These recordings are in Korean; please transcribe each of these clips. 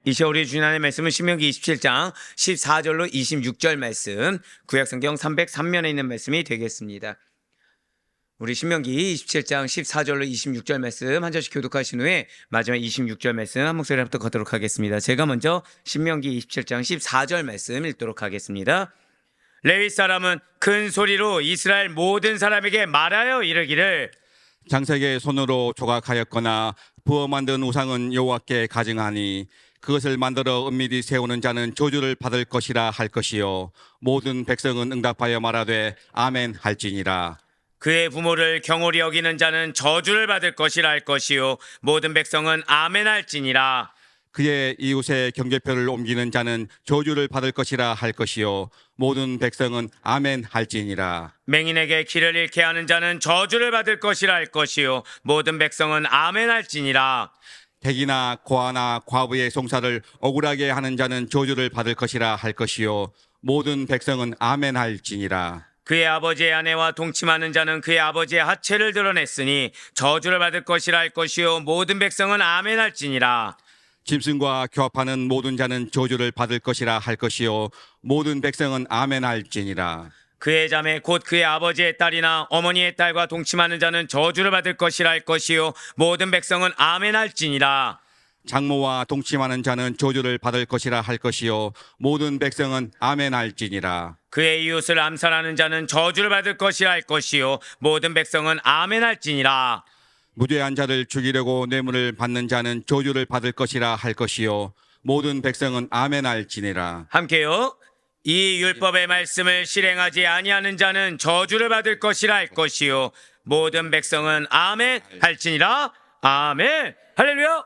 이제 우리 주님의 말씀은 신명기 27장 14절로 26절 말씀, 구약성경 303면에 있는 말씀이 되겠습니다. 우리 신명기 27장 14절로 26절 말씀 한 절씩 교독하신 후에 마지막 26절 말씀 한 목소리로 합독 하도록 하겠습니다. 제가 먼저 신명기 27장 14절 말씀 읽도록 하겠습니다. 레위 사람은 큰 소리로 이스라엘 모든 사람에게 말하여 이르기를, 장색의 손으로 조각하였거나 부어 만든 우상은 여호와께 가증하니 그것을 만들어 은밀히 세우는 자는 저주를 받을 것이라 할 것이요 모든 백성은 응답하여 말하되 아멘 할지니라. 그의 부모를 경홀히 여기는 자는 저주를 받을 것이라 할 것이요 모든 백성은 아멘 할지니라. 그의 이웃의 경계표를 옮기는 자는 저주를 받을 것이라 할 것이요 모든 백성은 아멘 할지니라. 맹인에게 길을 잃게 하는 자는 저주를 받을 것이라 할 것이요 모든 백성은 아멘 할지니라. 객이나 고아나 과부의 송사를 억울하게 하는 자는 저주를 받을 것이라 할 것이요 모든 백성은 아멘 할지니라. 그의 아버지의 아내와 동침하는 자는 그의 아버지의 하체를 드러냈으니 저주를 받을 것이라 할 것이요 모든 백성은 아멘 할지니라. 짐승과 교합하는 모든 자는 저주를 받을 것이라 할 것이요 모든 백성은 아멘 할지니라. 그의 자매 곧 그의 아버지의 딸이나 어머니의 딸과 동침하는 자는 저주를 받을 것이라 할 것이요 모든 백성은 아멘 할지니라. 장모와 동침하는 자는 저주를 받을 것이라 할 것이요 모든 백성은 아멘 할지니라. 그의 이웃을 암살하는 자는 저주를 받을 것이라 할 것이요 모든 백성은 아멘 할지니라. 무죄한 자를 죽이려고 뇌물을 받는 자는 저주를 받을 것이라 할 것이요 모든 백성은 아멘 할지니라. 함께요. 이 율법의 말씀을 실행하지 아니하는 자는 저주를 받을 것이라 할 것이요 모든 백성은 아멘 할지니라. 아멘. 할렐루야.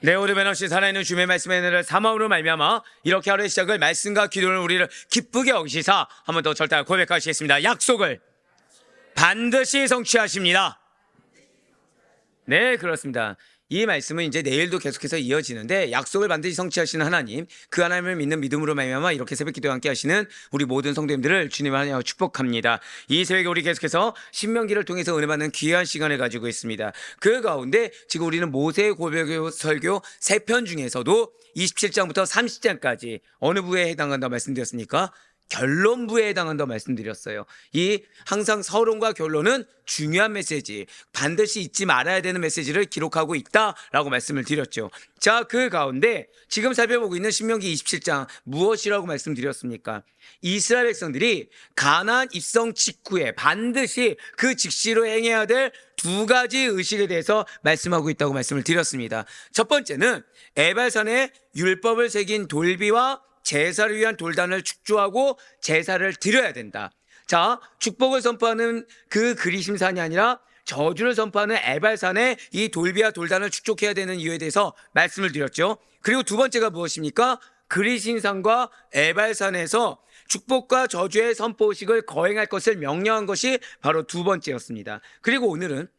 네, 오늘 변없이 살아있는 주님의 말씀의 은혜를 사모함으로 말미암아 이렇게 하루의 시작을 말씀과 기도를 우리를 기쁘게 여기시사 한 번 더 절대 고백하시겠습니다. 약속을 반드시 성취하십니다. 네, 그렇습니다. 이 말씀은 이제 내일도 계속해서 이어지는데, 약속을 반드시 성취하시는 하나님, 그 하나님을 믿는 믿음으로 말미암아 이렇게 새벽 기도와 함께 하시는 우리 모든 성도님들을 주님 안에 축복합니다. 이 새벽에 우리 계속해서 신명기를 통해서 은혜 받는 귀한 시간을 가지고 있습니다. 그 가운데 지금 우리는 모세의 고백 설교 3편 중에서도 27장부터 30장까지 어느 부에 해당한다고 말씀드렸습니까? 결론부에 해당한다고 말씀드렸어요. 이 항상 서론과 결론은 중요한 메시지, 반드시 잊지 말아야 되는 메시지를 기록하고 있다라고 말씀을 드렸죠. 자, 그 가운데 지금 살펴보고 있는 신명기 27장 무엇이라고 말씀드렸습니까? 이스라엘 백성들이 가나안 입성 직후에 반드시 그 직시로 행해야 될 2가지 의식에 대해서 말씀하고 있다고 말씀을 드렸습니다. 첫 번째는 에발산에 율법을 새긴 돌비와 제사를 위한 돌단을 축조하고 제사를 드려야 된다. 자, 축복을 선포하는 그 그리심산이 아니라 저주를 선포하는 에발산에 이 돌비와 돌단을 축족해야 되는 이유에 대해서 말씀을 드렸죠. 그리고 두 번째가 무엇입니까? 그리심산과 에발산에서 축복과 저주의 선포식을 거행할 것을 명령한 것이 바로 두 번째였습니다. 그리고 오늘은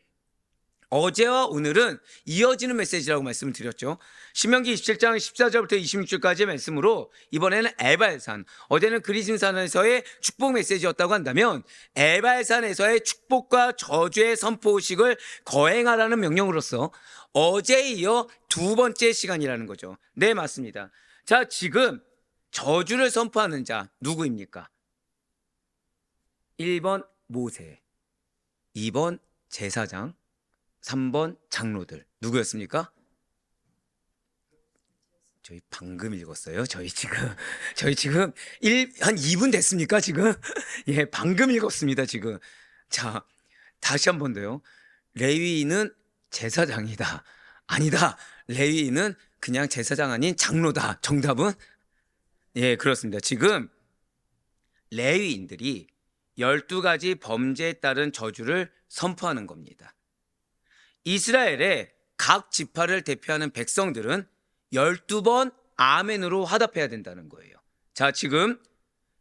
어제와 오늘은 이어지는 메시지라고 말씀을 드렸죠. 신명기 27장 14절부터 26절까지의 말씀으로 이번에는 에발산, 어제는 그리심산에서의 축복 메시지였다고 한다면 에발산에서의 축복과 저주의 선포식을 거행하라는 명령으로서 어제에 이어 2번째 시간이라는 거죠. 네, 맞습니다. 자, 지금 저주를 선포하는 자 누구입니까? 1번 모세, 2번 제사장, 3번 장로들. 누구였습니까? 저희 방금 읽었어요. 저희 지금 한 2분 됐습니까? 지금? 예, 방금 읽었습니다. 지금. 자, 다시 한 번 더요. 레위인은 제사장이다. 아니다. 레위인은 그냥 제사장 아닌 장로다. 정답은? 예, 그렇습니다. 지금 레위인들이 12가지 범죄에 따른 저주를 선포하는 겁니다. 이스라엘의 각 지파를 대표하는 백성들은 12번 아멘으로 화답해야 된다는 거예요. 자, 지금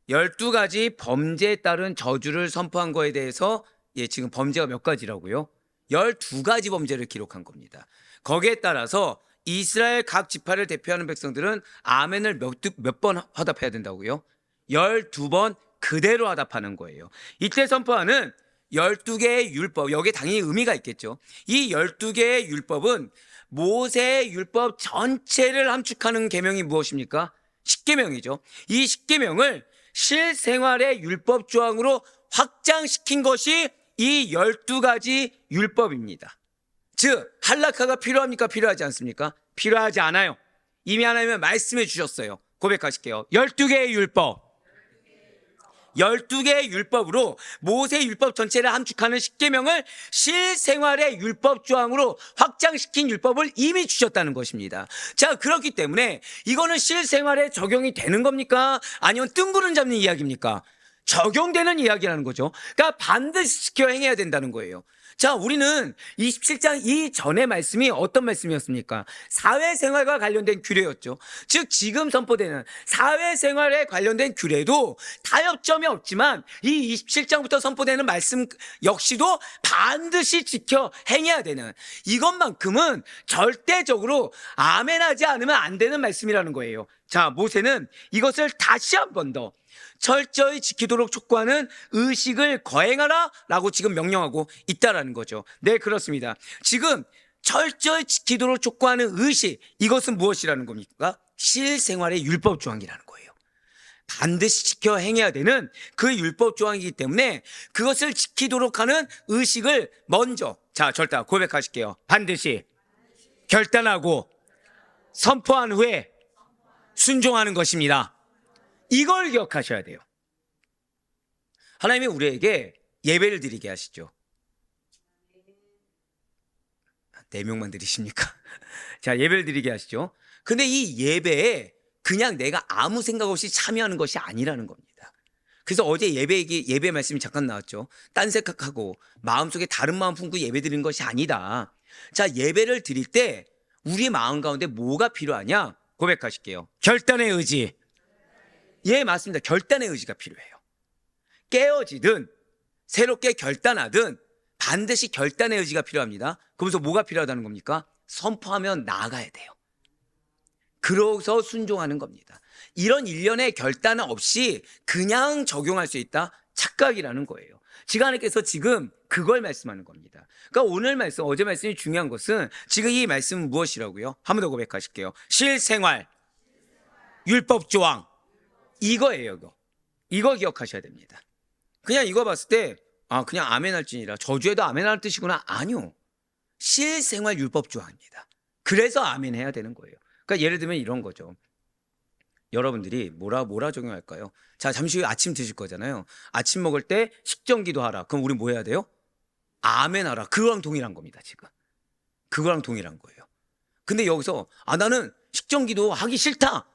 12가지 범죄에 따른 저주를 선포한 거에 대해서 지금 범죄가 몇 가지라고요? 12가지 범죄를 기록한 겁니다. 거기에 따라서 이스라엘 각 지파를 대표하는 백성들은 아멘을 몇 번 화답해야 된다고요? 12번 그대로 화답하는 거예요. 이때 선포하는 12개의 율법, 여기에 당연히 의미가 있겠죠. 이 12개의 율법은 모세의 율법 전체를 함축하는 계명이 무엇입니까? 십계명이죠. 이 십계명을 실생활의 율법 조항으로 확장시킨 것이 이 12가지 율법입니다. 즉 할라카가 필요합니까? 필요하지 않습니까? 필요하지 않아요. 이미 하나님은 말씀해 주셨어요. 고백하실게요. 12개의 율법, 12개의 율법으로 모세의 율법 전체를 함축하는 십계명을 실생활의 율법 조항으로 확장시킨 율법을 이미 주셨다는 것입니다. 자, 그렇기 때문에 이거는 실생활에 적용이 되는 겁니까? 아니면 뜬구름 잡는 이야기입니까? 적용되는 이야기라는 거죠. 그러니까 반드시 지켜 행해야 된다는 거예요. 자, 우리는 27장 이전의 말씀이 어떤 말씀이었습니까? 사회생활과 관련된 규례였죠. 즉 지금 선포되는 사회생활에 관련된 규례도 타협점이 없지만 이 27장부터 선포되는 말씀 역시도 반드시 지켜 행해야 되는, 이것만큼은 절대적으로 아멘하지 않으면 안 되는 말씀이라는 거예요. 자, 모세는 이것을 다시 한 번 더 철저히 지키도록 촉구하는 의식을 거행하라 라고 지금 명령하고 있다라는 거죠. 네, 그렇습니다. 지금 철저히 지키도록 촉구하는 의식, 이것은 무엇이라는 겁니까? 실생활의 율법 조항이라는 거예요. 반드시 지켜 행해야 되는 그 율법 조항이기 때문에 그것을 지키도록 하는 의식을 먼저, 자, 절대 고백하실게요. 반드시 결단하고 선포한 후에 순종하는 것입니다. 이걸 기억하셔야 돼요. 하나님이 우리에게 예배를 드리게 하시죠. 4명만 드리십니까? 자, 예배를 드리게 하시죠. 근데 이 예배에 그냥 내가 아무 생각 없이 참여하는 것이 아니라는 겁니다. 그래서 어제 예배 말씀이 잠깐 나왔죠. 딴 생각하고 마음속에 다른 마음 품고 예배 드리는 것이 아니다. 자, 예배를 드릴 때 우리의 마음 가운데 뭐가 필요하냐? 고백하실게요. 결단의 의지. 예, 맞습니다. 결단의 의지가 필요해요. 깨어지든 새롭게 결단하든 반드시 결단의 의지가 필요합니다. 그러면서 뭐가 필요하다는 겁니까? 선포하면 나아가야 돼요. 그러고서 순종하는 겁니다. 이런 일련의 결단 없이 그냥 적용할 수 있다? 착각이라는 거예요. 지금 하나님께서 지금 그걸 말씀하는 겁니다. 그러니까 오늘 말씀, 어제 말씀이 중요한 것은 지금 이 말씀은 무엇이라고요? 한 번 더 고백하실게요. 실생활, 율법 조항, 이거예요. 이거 기억하셔야 됩니다. 그냥 이거 봤을 때 그냥 아멘 할지니라, 저주에도 아멘 할 뜻이구나. 아니요. 실생활 율법 조항입니다. 그래서 아멘 해야 되는 거예요. 그러니까 예를 들면 이런 거죠. 여러분들이 뭐라 적용할까요? 자, 잠시 후에 아침 드실 거잖아요. 아침 먹을 때 식전기도 하라. 그럼 우리 뭐 해야 돼요? 아멘 하라. 그거랑 동일한 겁니다. 지금 그거랑 동일한 거예요. 근데 여기서 나는 식전기도 하기 싫다,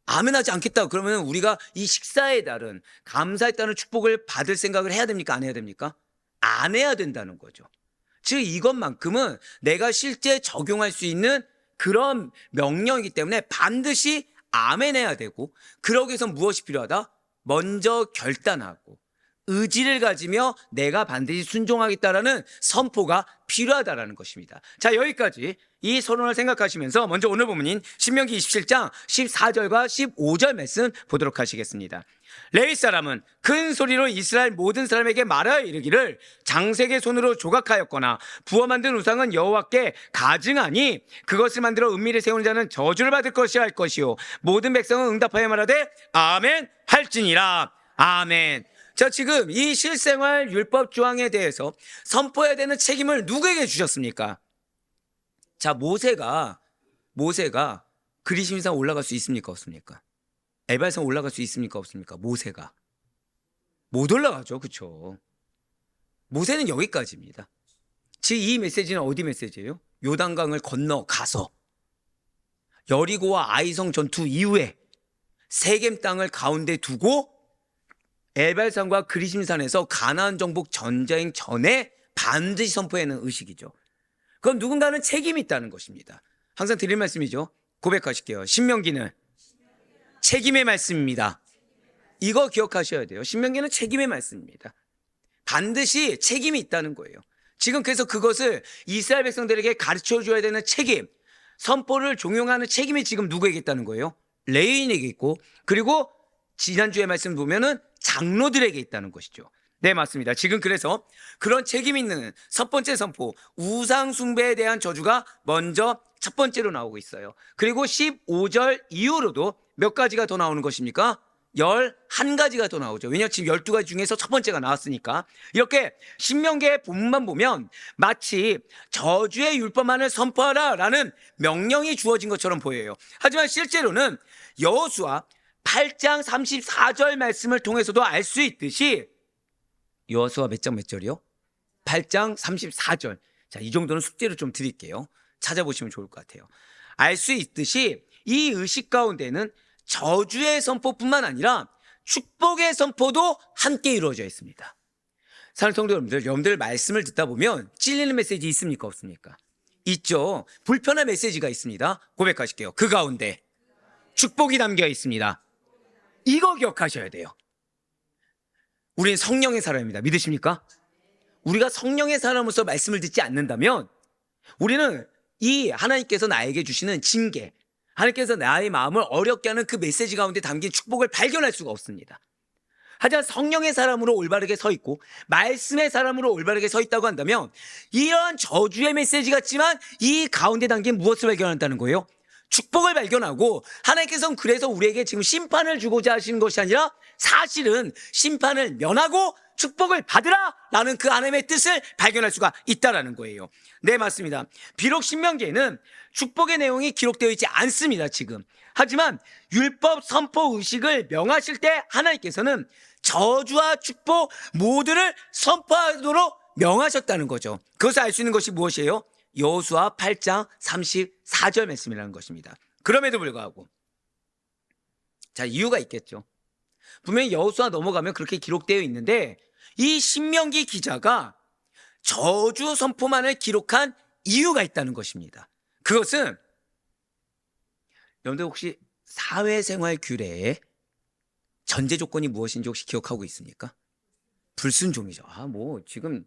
아멘하지 않겠다, 그러면 우리가 이 식사에 따른, 감사에 따른 축복을 받을 생각을 해야 됩니까? 안 해야 됩니까? 안 해야 된다는 거죠. 즉 이것만큼은 내가 실제 적용할 수 있는 그런 명령이기 때문에 반드시 아멘해야 되고, 그러기 위해서 무엇이 필요하다? 먼저 결단하고 의지를 가지며 내가 반드시 순종하겠다라는 선포가 필요하다라는 것입니다. 자, 여기까지 이 서론을 생각하시면서 먼저 오늘 본문인 신명기 27장 14절과 15절 말씀 보도록 하시겠습니다. 레위 사람은 큰 소리로 이스라엘 모든 사람에게 말하여 이르기를, 장색의 손으로 조각하였거나 부어 만든 우상은 여호와께 가증하니 그것을 만들어 은밀히 세우는 자는 저주를 받을 것이라 할 것이요, 모든 백성은 응답하여 말하되 아멘 할지니라. 아멘. 자, 지금 이 실생활 율법 조항에 대해서 선포해야 되는 책임을 누구에게 주셨습니까? 자, 모세가 그리심산 올라갈 수 있습니까? 없습니까? 에발산 올라갈 수 있습니까? 없습니까? 모세가 못 올라가죠. 그렇죠? 모세는 여기까지입니다. 즉 이 메시지는 어디 메시지예요? 요단강을 건너가서 여리고와 아이성 전투 이후에 세겜 땅을 가운데 두고 에발산과 그리심산에서 가나안 정복 전쟁 전에 반드시 선포하는 의식이죠. 그럼 누군가는 책임이 있다는 것입니다. 항상 드릴 말씀이죠. 고백하실게요. 신명기는 책임의 말씀입니다. 이거 기억하셔야 돼요. 신명기는 책임의 말씀입니다. 반드시 책임이 있다는 거예요. 지금 그래서 그것을 이스라엘 백성들에게 가르쳐줘야 되는 책임, 선포를 종용하는 책임이 지금 누구에게 있다는 거예요? 레위인에게 있고, 그리고 지난주에 말씀 보면은 장로들에게 있다는 것이죠. 네, 맞습니다. 지금 그래서 그런 책임 있는 첫 번째 선포, 우상 숭배에 대한 저주가 먼저 첫 번째로 나오고 있어요. 그리고 15절 이후로도 몇 가지가 더 나오는 것입니까? 11가지가 더 나오죠. 왜냐하면 지금 12가지 중에서 첫 번째가 나왔으니까. 이렇게 신명기의 본문만 보면 마치 저주의 율법만을 선포하라 라는 명령이 주어진 것처럼 보여요. 하지만 실제로는 여호수아 8장 34절 말씀을 통해서도 알 수 있듯이, 여호수아 몇 장 몇 절이요? 8장 34절. 자, 이 정도는 숙제로 좀 드릴게요. 찾아보시면 좋을 것 같아요. 알 수 있듯이 이 의식 가운데는 저주의 선포뿐만 아니라 축복의 선포도 함께 이루어져 있습니다. 사랑하는 성도 여러분들 말씀을 듣다 보면 찔리는 메시지 있습니까? 없습니까? 있죠. 불편한 메시지가 있습니다. 고백하실게요. 그 가운데 축복이 담겨 있습니다. 이거 기억하셔야 돼요. 우린 성령의 사람입니다. 믿으십니까? 우리가 성령의 사람으로서 말씀을 듣지 않는다면 우리는 이 하나님께서 나에게 주시는 징계, 하나님께서 나의 마음을 어렵게 하는 그 메시지 가운데 담긴 축복을 발견할 수가 없습니다. 하지만 성령의 사람으로 올바르게 서 있고 말씀의 사람으로 올바르게 서 있다고 한다면 이러한 저주의 메시지 같지만 이 가운데 담긴 무엇을 발견한다는 거예요? 축복을 발견하고, 하나님께서는 그래서 우리에게 지금 심판을 주고자 하시는 것이 아니라 사실은 심판을 면하고 축복을 받으라 라는 그 하나님의 뜻을 발견할 수가 있다는 거예요. 네, 맞습니다. 비록 신명기에는 축복의 내용이 기록되어 있지 않습니다, 지금. 하지만 율법 선포 의식을 명하실 때 하나님께서는 저주와 축복 모두를 선포하도록 명하셨다는 거죠. 그것을 알 수 있는 것이 무엇이에요? 여호수아 8장 34절 말씀이라는 것입니다. 그럼에도 불구하고, 자, 이유가 있겠죠. 분명히 여호수아 넘어가면 그렇게 기록되어 있는데 이 신명기 기자가 저주 선포만을 기록한 이유가 있다는 것입니다. 그것은 여러분들 혹시 사회생활 규례의 전제 조건이 무엇인지 혹시 기억하고 있습니까? 불순종이죠. 지금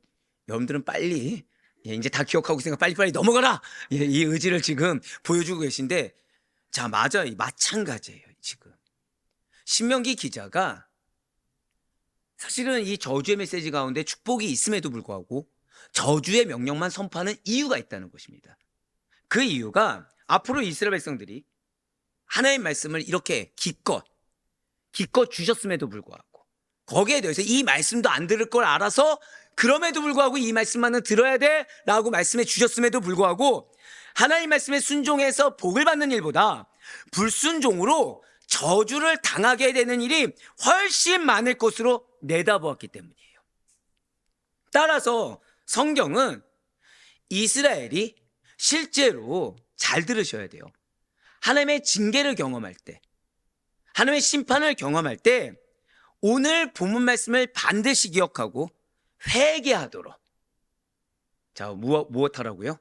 여러분들은 빨리 이제 다 기억하고 있으니까 빨리빨리 넘어가라! 이 의지를 지금 보여주고 계신데, 자, 맞아요. 마찬가지예요, 지금. 신명기 기자가 사실은 이 저주의 메시지 가운데 축복이 있음에도 불구하고 저주의 명령만 선포하는 이유가 있다는 것입니다. 그 이유가 앞으로 이스라엘 백성들이 하나님의 말씀을 이렇게 기껏 주셨음에도 불구하고 거기에 대해서 이 말씀도 안 들을 걸 알아서 그럼에도 불구하고 이 말씀만은 들어야 돼 라고 말씀해 주셨음에도 불구하고 하나님 말씀에 순종해서 복을 받는 일보다 불순종으로 저주를 당하게 되는 일이 훨씬 많을 것으로 내다보았기 때문이에요. 따라서 성경은 이스라엘이 실제로 잘 들으셔야 돼요. 하나님의 징계를 경험할 때, 하나님의 심판을 경험할 때 오늘 본문 말씀을 반드시 기억하고 회개하도록, 자, 무엇하라고요?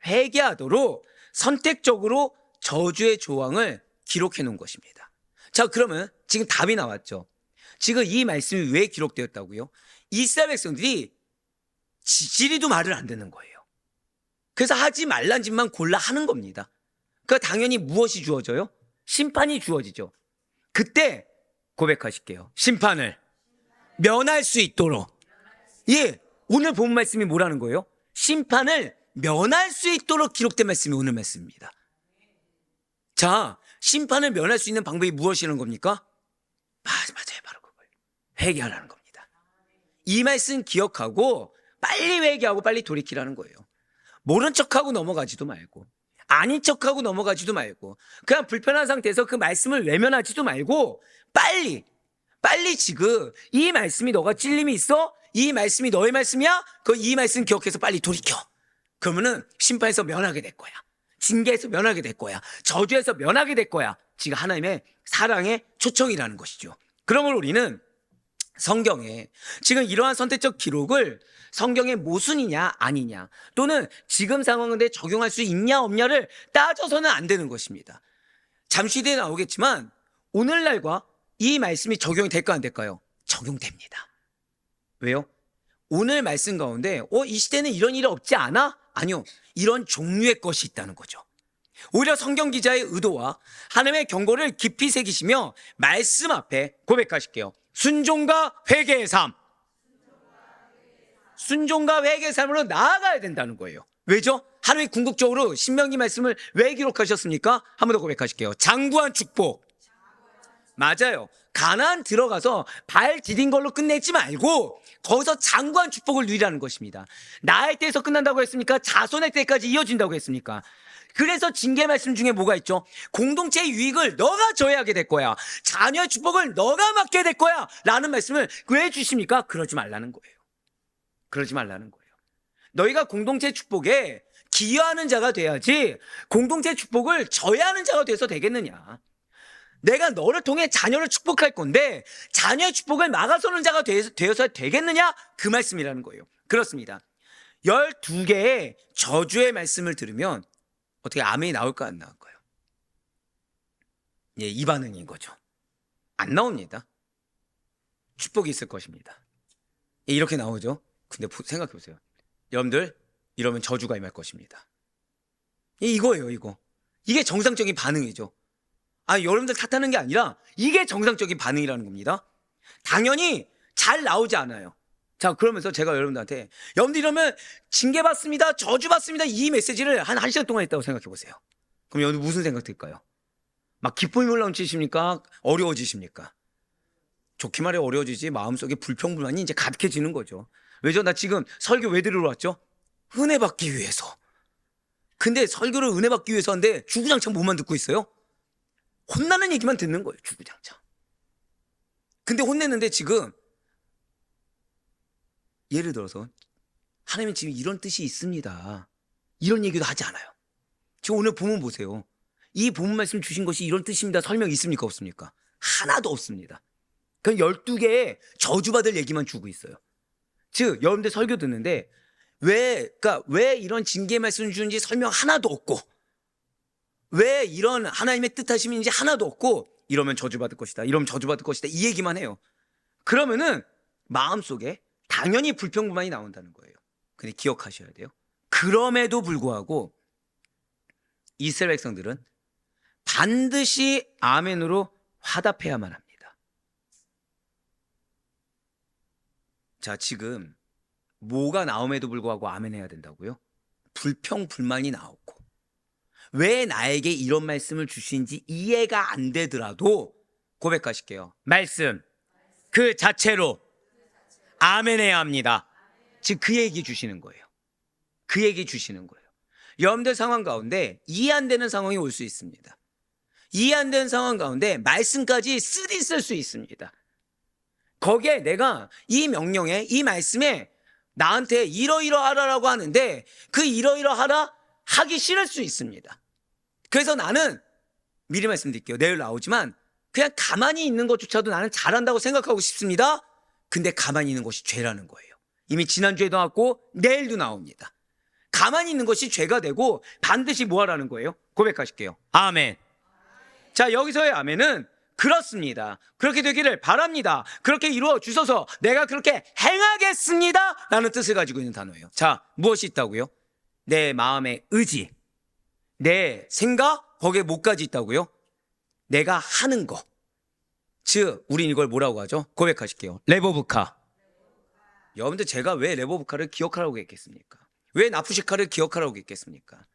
회개하도록 선택적으로 저주의 조항을 기록해 놓은 것입니다. 자, 그러면 지금 답이 나왔죠. 지금 이 말씀이 왜 기록되었다고요? 이스라엘 백성들이 지리도 말을 안 듣는 거예요. 그래서 하지 말란 짓만 골라 하는 겁니다. 그러니까 당연히 무엇이 주어져요? 심판이 주어지죠. 그때 고백하실게요. 심판을 면할 수 있도록. 예, 오늘 본 말씀이 뭐라는 거예요? 심판을 면할 수 있도록 기록된 말씀이 오늘 말씀입니다. 자, 심판을 면할 수 있는 방법이 무엇이라는 겁니까? 맞아요. 바로 그거예요. 회개하라는 겁니다. 이 말씀 기억하고 빨리 회개하고 빨리 돌이키라는 거예요. 모른 척하고 넘어가지도 말고, 아닌 척하고 넘어가지도 말고, 그냥 불편한 상태에서 그 말씀을 외면하지도 말고 빨리 지금 이 말씀이 너가 찔림이 있어? 이 말씀이 너의 말씀이야? 이 말씀 기억해서 빨리 돌이켜. 그러면은 심판에서 면하게 될 거야. 징계에서 면하게 될 거야. 저주에서 면하게 될 거야. 지금 하나님의 사랑의 초청이라는 것이죠. 그러므로 우리는 성경에 지금 이러한 선택적 기록을 성경의 모순이냐 아니냐, 또는 지금 상황에 적용할 수 있냐 없냐를 따져서는 안 되는 것입니다. 잠시 뒤에 나오겠지만 오늘날과 이 말씀이 적용이 될까 안 될까요? 적용됩니다. 왜요? 오늘 말씀 가운데 이 시대는 이런 일이 없지 않아? 아니요. 이런 종류의 것이 있다는 거죠. 오히려 성경 기자의 의도와 하나님의 경고를 깊이 새기시며 말씀 앞에 고백하실게요. 순종과 회개의 삶. 순종과 회개의 삶으로 나아가야 된다는 거예요. 왜죠? 하나님이 궁극적으로 신명기 말씀을 왜 기록하셨습니까? 한 번 더 고백하실게요. 장구한 축복. 맞아요. 가나안 들어가서 발 디딘 걸로 끝내지 말고 거기서 장구한 축복을 누리라는 것입니다. 나의 때에서 끝난다고 했습니까? 자손의 때까지 이어진다고 했습니까? 그래서 징계 말씀 중에 뭐가 있죠? 공동체의 유익을 너가 저해하게 될 거야. 자녀의 축복을 너가 맡게 될 거야. 라는 말씀을 왜 주십니까? 그러지 말라는 거예요. 그러지 말라는 거예요. 너희가 공동체 축복에 기여하는 자가 돼야지 공동체 축복을 저해하는 자가 돼서 되겠느냐. 내가 너를 통해 자녀를 축복할 건데 자녀의 축복을 막아서는 자가 되어서 되겠느냐? 그 말씀이라는 거예요. 그렇습니다. 12개의 저주의 말씀을 들으면 어떻게 아멘이 나올까 안 나올까요? 예, 이 반응인 거죠. 안 나옵니다. 축복이 있을 것입니다. 예, 이렇게 나오죠. 근데 생각해 보세요. 여러분들 이러면 저주가 임할 것입니다. 예, 이거예요, 이거. 이게 정상적인 반응이죠. 여러분들 탓하는 게 아니라 이게 정상적인 반응이라는 겁니다. 당연히 잘 나오지 않아요. 자, 그러면서 제가 여러분들한테 여러분들 이러면 징계받습니다, 저주받습니다 이 메시지를 한 1시간 동안 했다고 생각해 보세요. 그럼 여러분들 무슨 생각 들까요? 막 기쁨이 올라오십니까? 어려워지십니까? 좋게 말해 어려워지지 마음속에 불평불만이 이제 가득해지는 거죠. 왜죠? 나 지금 설교 왜 들으러 왔죠? 은혜 받기 위해서. 근데 설교를 은혜 받기 위해서 하는데 주구장창 뭐만 듣고 있어요? 혼나는 얘기만 듣는 거예요. 주구장창. 근데 혼냈는데 지금 예를 들어서 하나님은 지금 이런 뜻이 있습니다, 이런 얘기도 하지 않아요. 지금 오늘 본문 보세요. 이 본문 말씀 주신 것이 이런 뜻입니다 설명 있습니까? 없습니까? 하나도 없습니다. 그냥 12개의 저주받을 얘기만 주고 있어요. 즉 여러분들 설교 듣는데 왜 이런 징계 말씀 주는지 설명 하나도 없고 왜 이런 하나님의 뜻하심인지 하나도 없고 이러면 저주받을 것이다, 이러면 저주받을 것이다 이 얘기만 해요. 그러면은 마음속에 당연히 불평불만이 나온다는 거예요. 근데 기억하셔야 돼요. 그럼에도 불구하고 이스라엘 백성들은 반드시 아멘으로 화답해야만 합니다. 자, 지금 뭐가 나옴에도 불구하고 아멘 해야 된다고요? 불평불만이 나오고 왜 나에게 이런 말씀을 주신지 이해가 안 되더라도 고백하실게요. 말씀 그 자체로 아멘 해야 합니다. 즉 그 얘기 주시는 거예요. 그 얘기 주시는 거예요. 여러분들 상황 가운데 이해 안 되는 상황이 올 수 있습니다. 이해 안 되는 상황 가운데 말씀까지 쓰리 쓸 수 있습니다. 거기에 내가 이 명령에 이 말씀에 나한테 이러이러하라라고 하는데 그 이러이러하라 하기 싫을 수 있습니다. 그래서 나는 미리 말씀드릴게요. 내일 나오지만 그냥 가만히 있는 것조차도 나는 잘한다고 생각하고 싶습니다. 근데 가만히 있는 것이 죄라는 거예요. 이미 지난주에도 나왔고 내일도 나옵니다. 가만히 있는 것이 죄가 되고 반드시 뭐 하라는 거예요? 고백하실게요. 아멘. 자, 여기서의 아멘은 그렇습니다, 그렇게 되기를 바랍니다, 그렇게 이루어 주셔서 내가 그렇게 행하겠습니다 라는 뜻을 가지고 있는 단어예요. 자, 무엇이 있다고요? 내 마음의 의지, 내 생각, 거기에 뭐까지 있다고요? 내가 하는 거. 즉 우린 이걸 뭐라고 하죠? 고백하실게요. 레보브카. 여러분들 제가 왜 레보브카를 기억하라고 했겠습니까? 왜 나푸시카를 기억하라고 했겠습니까?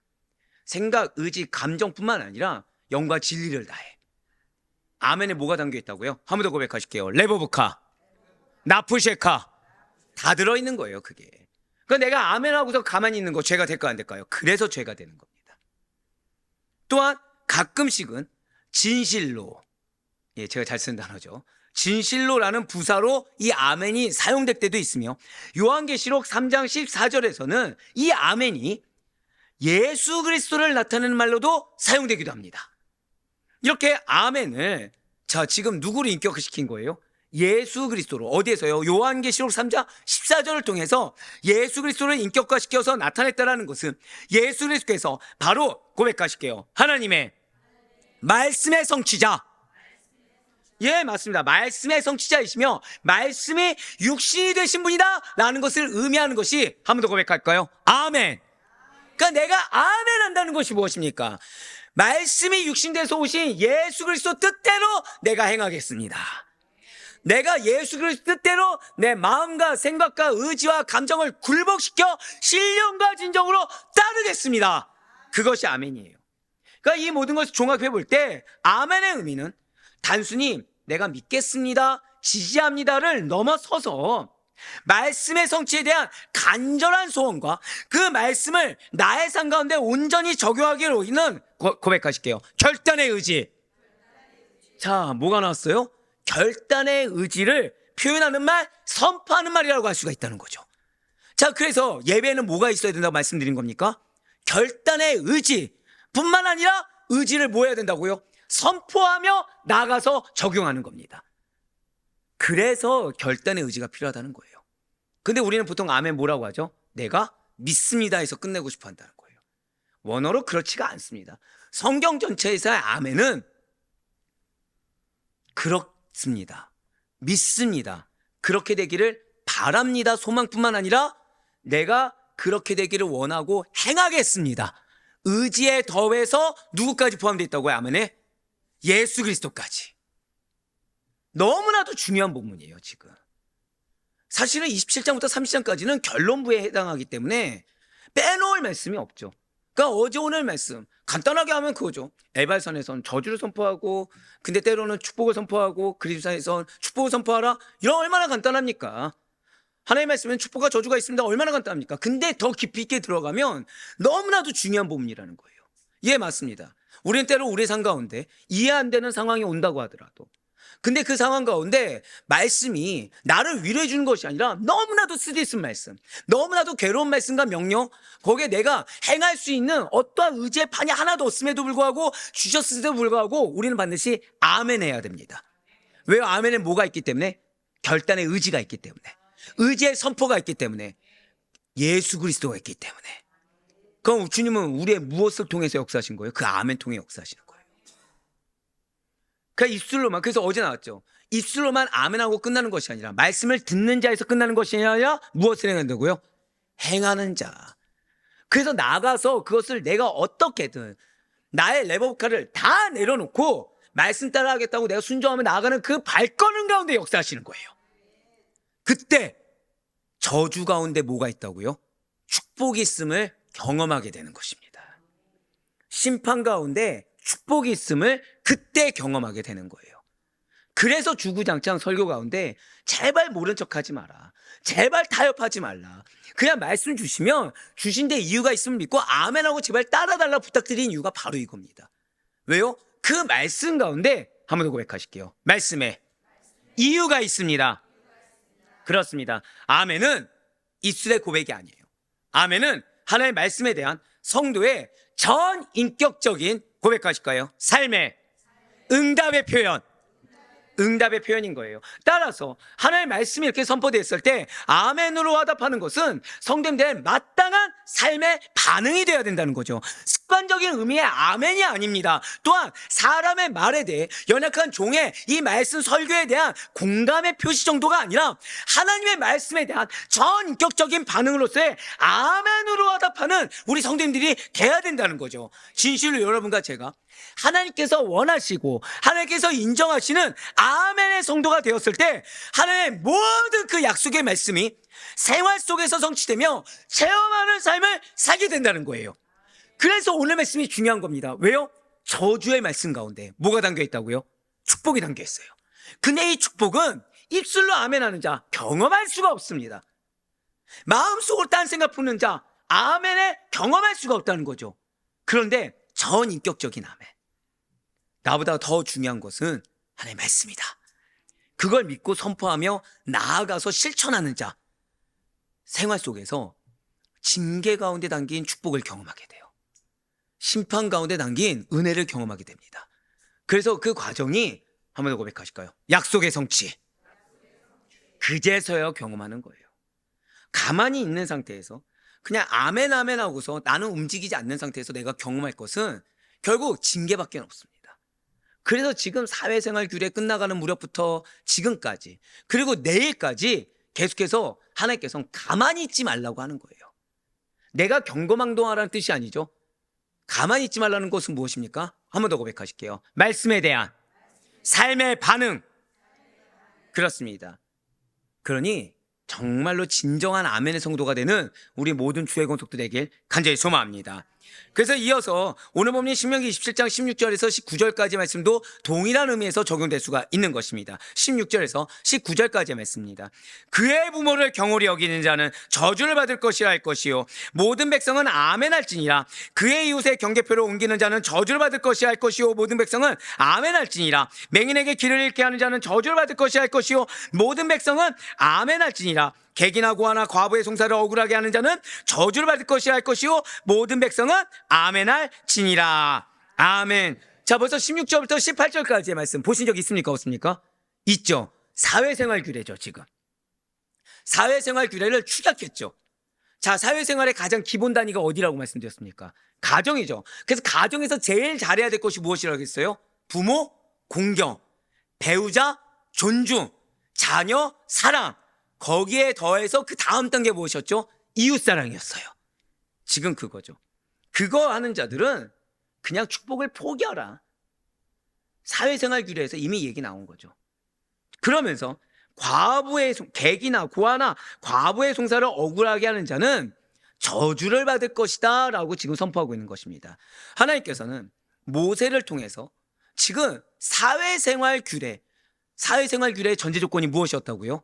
생각, 의지, 감정뿐만 아니라 영과 진리를 다해. 아멘에 뭐가 담겨 있다고요? 한 번 더 고백하실게요. 레보브카, 나푸시카 다 들어있는 거예요. 그게. 그러니까 내가 아멘하고서 가만히 있는 거 죄가 될까 안 될까요? 그래서 죄가 되는 겁니다. 또한 가끔씩은 진실로, 예, 제가 잘 쓰는 단어죠. 진실로라는 부사로 이 아멘이 사용될 때도 있으며 요한계시록 3장 14절에서는 이 아멘이 예수 그리스도를 나타내는 말로도 사용되기도 합니다. 이렇게 아멘을 자 지금 누구를 인격화시킨 거예요? 예수 그리스도로. 어디에서요? 요한계시록 3장 14절을 통해서 예수 그리스도를 인격화시켜서 나타냈다는 것은 예수 그리스도께서 바로 고백하실게요. 하나님의 말씀의 성취자. 예, 맞습니다. 말씀의 성취자이시며 말씀이 육신이 되신 분이다 라는 것을 의미하는 것이, 한 번 더 고백할까요? 아멘. 그러니까 내가 아멘 한다는 것이 무엇입니까? 말씀이 육신돼서 오신 예수 그리스도 뜻대로 내가 행하겠습니다. 내가 예수 그리스도 뜻대로 내 마음과 생각과 의지와 감정을 굴복시켜 신령과 진정으로 따르겠습니다. 그것이 아멘이에요. 그러니까 이 모든 것을 종합해 볼 때 아멘의 의미는 단순히 내가 믿겠습니다, 지지합니다를 넘어서서 말씀의 성취에 대한 간절한 소원과 그 말씀을 나의 삶 가운데 온전히 적용하기를 우리는 고백하실게요. 결단의 의지. 자, 뭐가 나왔어요? 결단의 의지를 표현하는 말, 선포하는 말이라고 할 수가 있다는 거죠. 자, 그래서 예배에는 뭐가 있어야 된다고 말씀드린 겁니까? 결단의 의지 뿐만 아니라 의지를 뭐 해야 된다고요? 선포하며 나가서 적용하는 겁니다. 그래서 결단의 의지가 필요하다는 거예요. 근데 우리는 보통 아멘 뭐라고 하죠? 내가 믿습니다 해서 끝내고 싶어 한다는 거예요. 원어로 그렇지가 않습니다. 성경 전체에서의 아멘은 그렇습니다. 믿습니다. 그렇게 되기를 바랍니다. 소망뿐만 아니라 내가 그렇게 되기를 원하고 행하겠습니다. 의지에 더해서 누구까지 포함되어 있다고요? 아멘에? 예수 그리스도까지. 너무나도 중요한 본문이에요, 지금. 사실은 27장부터 30장까지는 결론부에 해당하기 때문에 빼놓을 말씀이 없죠. 그러니까 어제 오늘 말씀 간단하게 하면 그거죠. 에발산에선 저주를 선포하고, 근데 때로는 축복을 선포하고, 그리스도에선 축복을 선포하라. 이런 얼마나 간단합니까? 하나님의 말씀은 축복과 저주가 있습니다. 얼마나 간단합니까? 근데 더 깊이 있게 들어가면 너무나도 중요한 부분이라는 거예요. 예, 맞습니다. 우리는 때로 우리의 삶 가운데 이해 안 되는 상황이 온다고 하더라도, 근데 그 상황 가운데 말씀이 나를 위로해 주는 것이 아니라 너무나도 쓰디쓴 말씀, 너무나도 괴로운 말씀과 명령, 거기에 내가 행할 수 있는 어떠한 의지의 판이 하나도 없음에도 불구하고 주셨음에도 불구하고 우리는 반드시 아멘 해야 됩니다. 왜요? 아멘에 뭐가 있기 때문에? 결단의 의지가 있기 때문에, 의지의 선포가 있기 때문에, 예수 그리스도가 있기 때문에. 그럼 주님은 우리의 무엇을 통해서 역사하신 거예요? 그 아멘 통해 역사하시는 거예요. 그러니까 입술로만, 그래서 어제 나왔죠. 입술로만 아멘하고 끝나는 것이 아니라, 말씀을 듣는 자에서 끝나는 것이 아니라 무엇을 행한다고요? 행하는 자. 그래서 나가서 그것을 내가 어떻게든 나의 레버카를 다 내려놓고 말씀 따라 하겠다고 내가 순종하며 나아가는 그 발걸음 가운데 역사하시는 거예요. 그때 저주 가운데 뭐가 있다고요? 축복이 있음을 경험하게 되는 것입니다. 심판 가운데 축복이 있음을 그때 경험하게 되는 거예요. 그래서 주구장창 설교 가운데 제발 모른 척하지 마라, 제발 타협하지 말라, 그냥 말씀 주시면 주신 데 이유가 있으면 믿고 아멘하고 제발 따라달라 부탁드린 이유가 바로 이겁니다. 왜요? 그 말씀 가운데 한 번 더 고백하실게요. 말씀에 이유가 있습니다. 그렇습니다. 아멘은 입술의 고백이 아니에요. 아멘은 하나님의 말씀에 대한 성도의 전 인격적인 고백하실까요? 삶의 응답의 표현, 응답의 표현인 거예요. 따라서 하나님의 말씀이 이렇게 선포됐을 때 아멘으로 화답하는 것은 성도님들의 마땅한 삶의 반응이 되어야 된다는 거죠. 습관적인 의미의 아멘이 아닙니다. 또한 사람의 말에 대해 연약한 종의 이 말씀 설교에 대한 공감의 표시 정도가 아니라 하나님의 말씀에 대한 전인격적인 반응으로서의 아멘으로 화답하는 우리 성도님들이 돼야 된다는 거죠. 진실로 여러분과 제가 하나님께서 원하시고 하나님께서 인정하시는 아멘의 성도가 되었을 때 하나님의 모든 그 약속의 말씀이 생활 속에서 성취되며 체험하는 삶을 살게 된다는 거예요. 그래서 오늘 말씀이 중요한 겁니다. 왜요? 저주의 말씀 가운데 뭐가 담겨 있다고요? 축복이 담겨 있어요. 근데 이 축복은 입술로 아멘하는 자 경험할 수가 없습니다. 마음속으로 딴 생각 푸는 자 아멘에 경험할 수가 없다는 거죠. 그런데 전인격적인 아멘, 나보다 더 중요한 것은 하나님의 말씀이다, 그걸 믿고 선포하며 나아가서 실천하는 자, 생활 속에서 징계 가운데 담긴 축복을 경험하게 돼요. 심판 가운데 담긴 은혜를 경험하게 됩니다. 그래서 그 과정이 한 번 더 고백하실까요? 약속의 성취, 그제서야 경험하는 거예요. 가만히 있는 상태에서 그냥 아멘 아멘 하고서 나는 움직이지 않는 상태에서 내가 경험할 것은 결국 징계밖에 없습니다. 그래서 지금 사회생활 규례 끝나가는 무렵부터 지금까지, 그리고 내일까지 계속해서 하나님께서 가만히 있지 말라고 하는 거예요. 내가 경거망동하라는 뜻이 아니죠. 가만히 있지 말라는 것은 무엇입니까? 한 번 더 고백하실게요. 말씀에 대한 삶의 반응, 그렇습니다. 그러니 정말로 진정한 아멘의 성도가 되는 우리 모든 주의 권속도 되길 간절히 소망합니다. 그래서 이어서 오늘 본문 신명기 27장 16절에서 19절까지 말씀도 동일한 의미에서 적용될 수가 있는 것입니다. 16절에서 19절까지의 말씀입니다. 그의 부모를 경홀히 여기는 자는 저주를 받을 것이라 할 것이요 모든 백성은 아멘 할지니라. 그의 이웃의 경계표를 옮기는 자는 저주를 받을 것이라 할 것이요 모든 백성은 아멘 할지니라. 맹인에게 길을 잃게 하는 자는 저주를 받을 것이라 할 것이요 모든 백성은 아멘 할지니라. 객이나 고아나 과부의 송사를 억울하게 하는 자는 저주를 받을 것이라 할 것이요 모든 백성은 아멘할 지니라. 아멘. 자, 벌써 16절부터 18절까지의 말씀 보신 적 있습니까? 없습니까? 있죠. 사회생활 규례죠. 지금 사회생활 규례를 축약했죠. 자, 사회생활의 가장 기본 단위가 어디라고 말씀드렸습니까? 가정이죠. 그래서 가정에서 제일 잘해야 될 것이 무엇이라고 했어요? 부모, 공경, 배우자, 존중, 자녀, 사랑. 거기에 더해서 그 다음 단계 무엇이었죠? 이웃사랑이었어요. 지금 그거죠. 그거 하는 자들은 그냥 축복을 포기하라. 사회생활 규례에서 이미 얘기 나온 거죠. 그러면서 객이나 고아나 과부의 송사를 억울하게 하는 자는 저주를 받을 것이다 라고 지금 선포하고 있는 것입니다. 하나님께서는 모세를 통해서 지금 사회생활 규례의 전제 조건이 무엇이었다고요?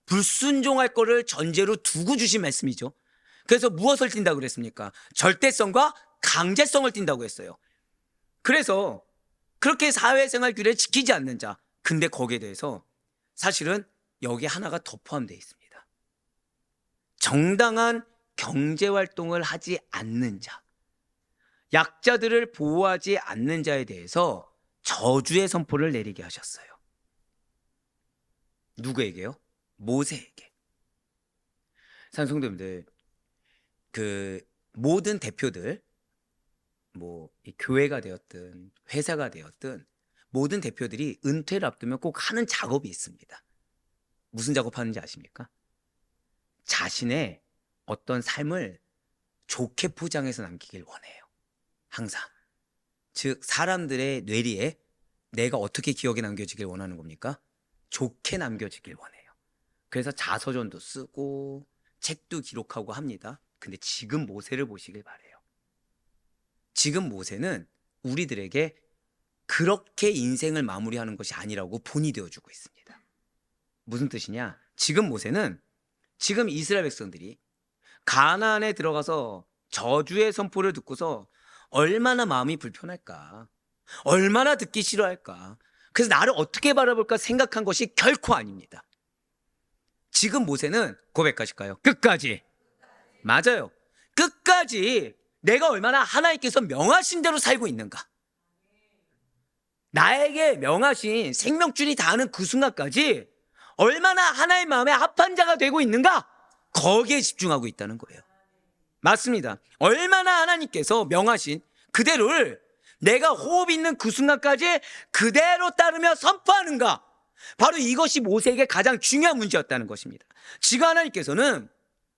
불순종할 거를 전제로 두고 주신 말씀이죠. 그래서 무엇을 띈다고 그랬습니까? 절대성과 강제성을 띈다고 했어요. 그래서 그렇게 사회생활 규례를 지키지 않는 자, 근데 거기에 대해서 사실은 여기 하나가 더 포함되어 있습니다. 정당한 경제활동을 하지 않는 자, 약자들을 보호하지 않는 자에 대해서 저주의 선포를 내리게 하셨어요. 누구에게요? 모세에게. 산성도님들, 그 모든 대표들, 이 교회가 되었든 회사가 되었든 모든 대표들이 은퇴를 앞두면 꼭 하는 작업이 있습니다. 무슨 작업하는지 아십니까? 자신의 어떤 삶을 좋게 포장해서 남기길 원해요. 항상. 즉 사람들의 뇌리에 내가 어떻게 기억에 남겨지길 원하는 겁니까? 좋게 남겨지길 원해요. 그래서 자서전도 쓰고 책도 기록하고 합니다. 근데 지금 모세를 보시길 바래요. 지금 모세는 우리들에게 그렇게 인생을 마무리하는 것이 아니라고 본이 되어주고 있습니다. 무슨 뜻이냐? 지금 모세는 지금 이스라엘 백성들이 가나안에 들어가서 저주의 선포를 듣고서 얼마나 마음이 불편할까? 얼마나 듣기 싫어할까? 그래서 나를 어떻게 바라볼까 생각한 것이 결코 아닙니다. 지금 모세는 고백하실까요? 끝까지. 맞아요. 끝까지 내가 얼마나 하나님께서 명하신 대로 살고 있는가. 나에게 명하신 생명줄이 닿는 그 순간까지 얼마나 하나의 마음에 합한 자가 되고 있는가. 거기에 집중하고 있다는 거예요. 맞습니다. 얼마나 하나님께서 명하신 그대로를 내가 호흡 있는 그 순간까지 그대로 따르며 선포하는가. 바로 이것이 모세에게 가장 중요한 문제였다는 것입니다. 지금 하나님께서는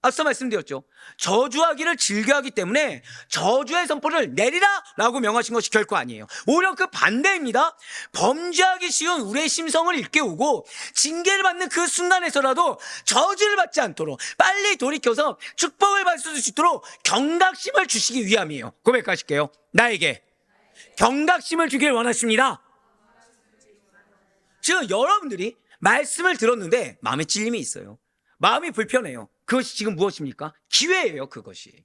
앞서 말씀드렸죠. 저주하기를 즐겨하기 때문에 저주의 선포를 내리라 라고 명하신 것이 결코 아니에요. 오히려 그 반대입니다. 범죄하기 쉬운 우리의 심성을 일깨우고 징계를 받는 그 순간에서라도 저주를 받지 않도록 빨리 돌이켜서 축복을 받을 수 있도록 경각심을 주시기 위함이에요. 고백하실게요. 나에게 경각심을 주길 원하십니다. 지금 여러분들이 말씀을 들었는데 마음에 찔림이 있어요. 마음이 불편해요. 그것이 지금 무엇입니까? 기회예요. 그것이.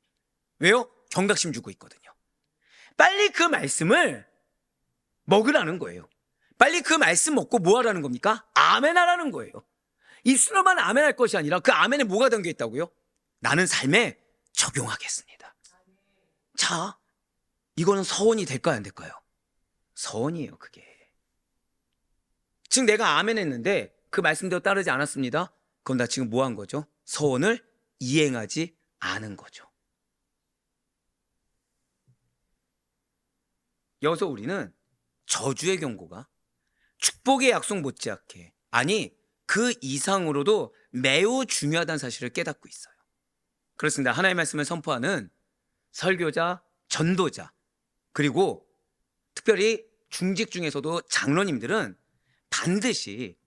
왜요? 경각심 주고 있거든요. 빨리 그 말씀을 먹으라는 거예요. 빨리 그 말씀 먹고 뭐 하라는 겁니까? 아멘 하라는 거예요. 입술로만 아멘 할 것이 아니라 그 아멘에 뭐가 담겨 있다고요? 나는 삶에 적용하겠습니다. 자, 이거는 서원이 될까요? 안 될까요? 서원이에요. 그게. 지금 내가 아멘 했는데 그 말씀대로 따르지 않았습니다. 그럼 나 지금 뭐 한 거죠? 서원을 이행하지 않은 거죠. 여기서 우리는 저주의 경고가 축복의 약속 못지않게, 아니 그 이상으로도 매우 중요하다는 사실을 깨닫고 있어요. 그렇습니다. 하나님의 말씀을 선포하는 설교자, 전도자, 그리고 특별히 중직 중에서도 장로님들은 반드시